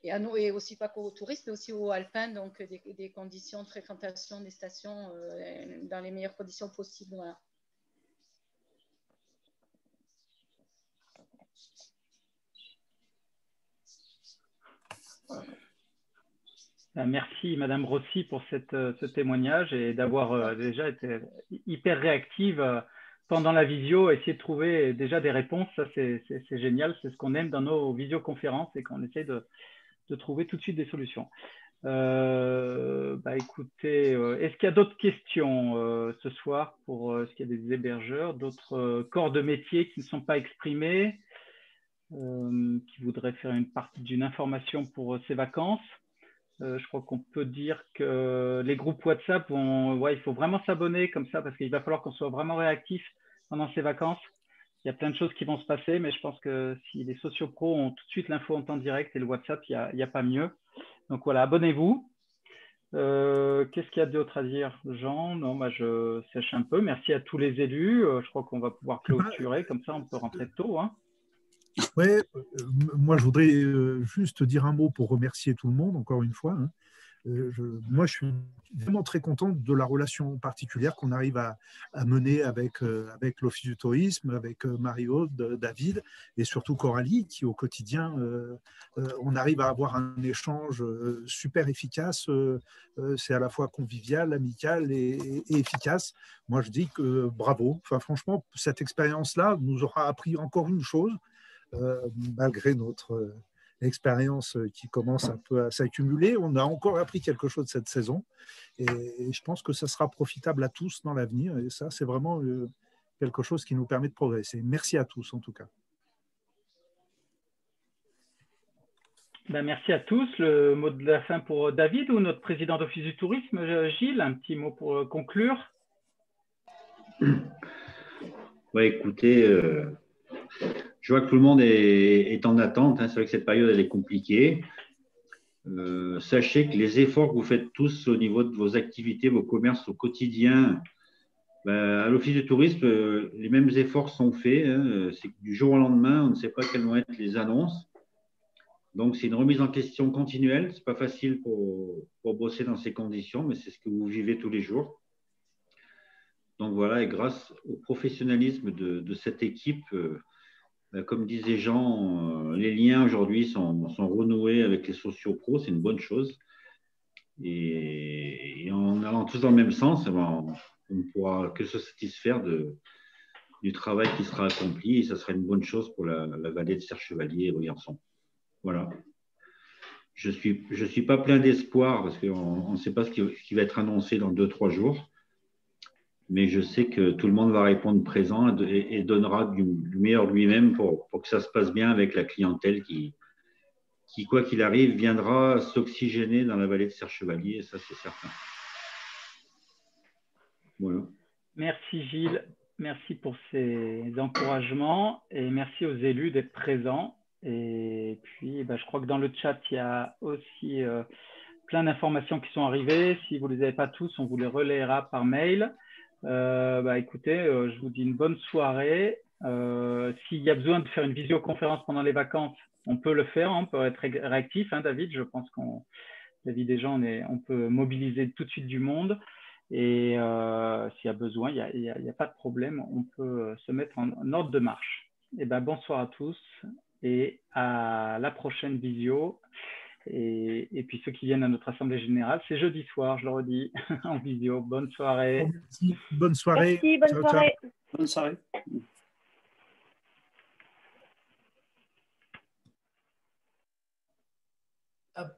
et aussi pas qu'aux touristes, mais aussi aux alpins, donc des conditions de fréquentation des stations dans les meilleures conditions possibles. Voilà. Merci Madame Rossi pour ce témoignage et d'avoir déjà été hyper réactive pendant la visio, essayer de trouver déjà des réponses. Ça, c'est génial. C'est ce qu'on aime dans nos visioconférences et qu'on essaie de trouver tout de suite des solutions. Écoutez, est-ce qu'il y a d'autres questions ce soir est-ce qu'il y a des hébergeurs, d'autres corps de métier qui ne sont pas exprimés, qui voudraient faire une partie d'une information pour ces vacances? Je crois qu'on peut dire que les groupes WhatsApp il faut vraiment s'abonner comme ça parce qu'il va falloir qu'on soit vraiment réactif pendant ces vacances. Il y a plein de choses qui vont se passer, mais je pense que si les sociopros ont tout de suite l'info en temps direct et le WhatsApp, il n'y a pas mieux. Donc voilà, abonnez-vous. Qu'est-ce qu'il y a d'autre à dire, Jean? Non, je sèche un peu. Merci à tous les élus. Je crois qu'on va pouvoir clôturer, comme ça on peut rentrer tôt. Hein. Oui, moi je voudrais juste dire un mot pour remercier tout le monde, encore une fois. Hein. Moi je suis vraiment très content de la relation particulière qu'on arrive à mener avec l'Office du tourisme, avec Marie-Aude, David et surtout Coralie, qui au quotidien, on arrive à avoir un échange super efficace. C'est à la fois convivial, amical et efficace. Moi je dis que bravo. Enfin, franchement, cette expérience-là nous aura appris encore une chose. Malgré notre expérience qui commence un peu à s'accumuler, on a encore appris quelque chose cette saison et je pense que ça sera profitable à tous dans l'avenir et ça c'est vraiment quelque chose qui nous permet de progresser. Merci à tous en tout cas. Merci à tous. Le mot de la fin pour David ou notre président d'Office du tourisme, Gilles, un petit mot pour conclure. Écoutez, je vois que tout le monde est en attente. Hein. C'est vrai que cette période, elle est compliquée. Sachez que les efforts que vous faites tous au niveau de vos activités, vos commerces au quotidien, à l'Office du tourisme, les mêmes efforts sont faits. Hein. C'est que du jour au lendemain, on ne sait pas quelles vont être les annonces. Donc, c'est une remise en question continuelle. Ce n'est pas facile pour bosser dans ces conditions, mais c'est ce que vous vivez tous les jours. Donc voilà, et grâce au professionnalisme de cette équipe, comme disait Jean, les liens aujourd'hui sont renoués avec les sociopros, c'est une bonne chose. Et en allant tous dans le même sens, on ne pourra que se satisfaire du travail qui sera accompli et ça sera une bonne chose pour la vallée de Serre-Chevalier et Briançon. Voilà. Je suis pas plein d'espoir parce qu'on ne sait pas ce qui va être annoncé dans 2-3 jours. Mais je sais que tout le monde va répondre présent et donnera du meilleur de lui-même pour que ça se passe bien avec la clientèle qui, quoi qu'il arrive, viendra s'oxygéner dans la vallée de Serre-Chevalier, et ça, c'est certain. Voilà. Merci Gilles, merci pour ces encouragements et merci aux élus d'être présents. Et puis, je crois que dans le chat, il y a aussi plein d'informations qui sont arrivées. Si vous ne les avez pas tous, on vous les relayera par mail. Écoutez, je vous dis une bonne soirée. S'il y a besoin de faire une visioconférence pendant les vacances, on peut le faire, on peut être réactif, hein, David. Je pense David et Jean, on peut mobiliser tout de suite du monde. Et s'il y a besoin, il n'y a pas de problème, on peut se mettre en ordre de marche. Et bonsoir à tous et à la prochaine visio. Et puis ceux qui viennent à notre assemblée générale, c'est jeudi soir, je le redis, en visio. Bonne soirée. Merci. Bonne soirée. Merci, bonne ciao, soirée. ciao. Bonne soirée. Hop.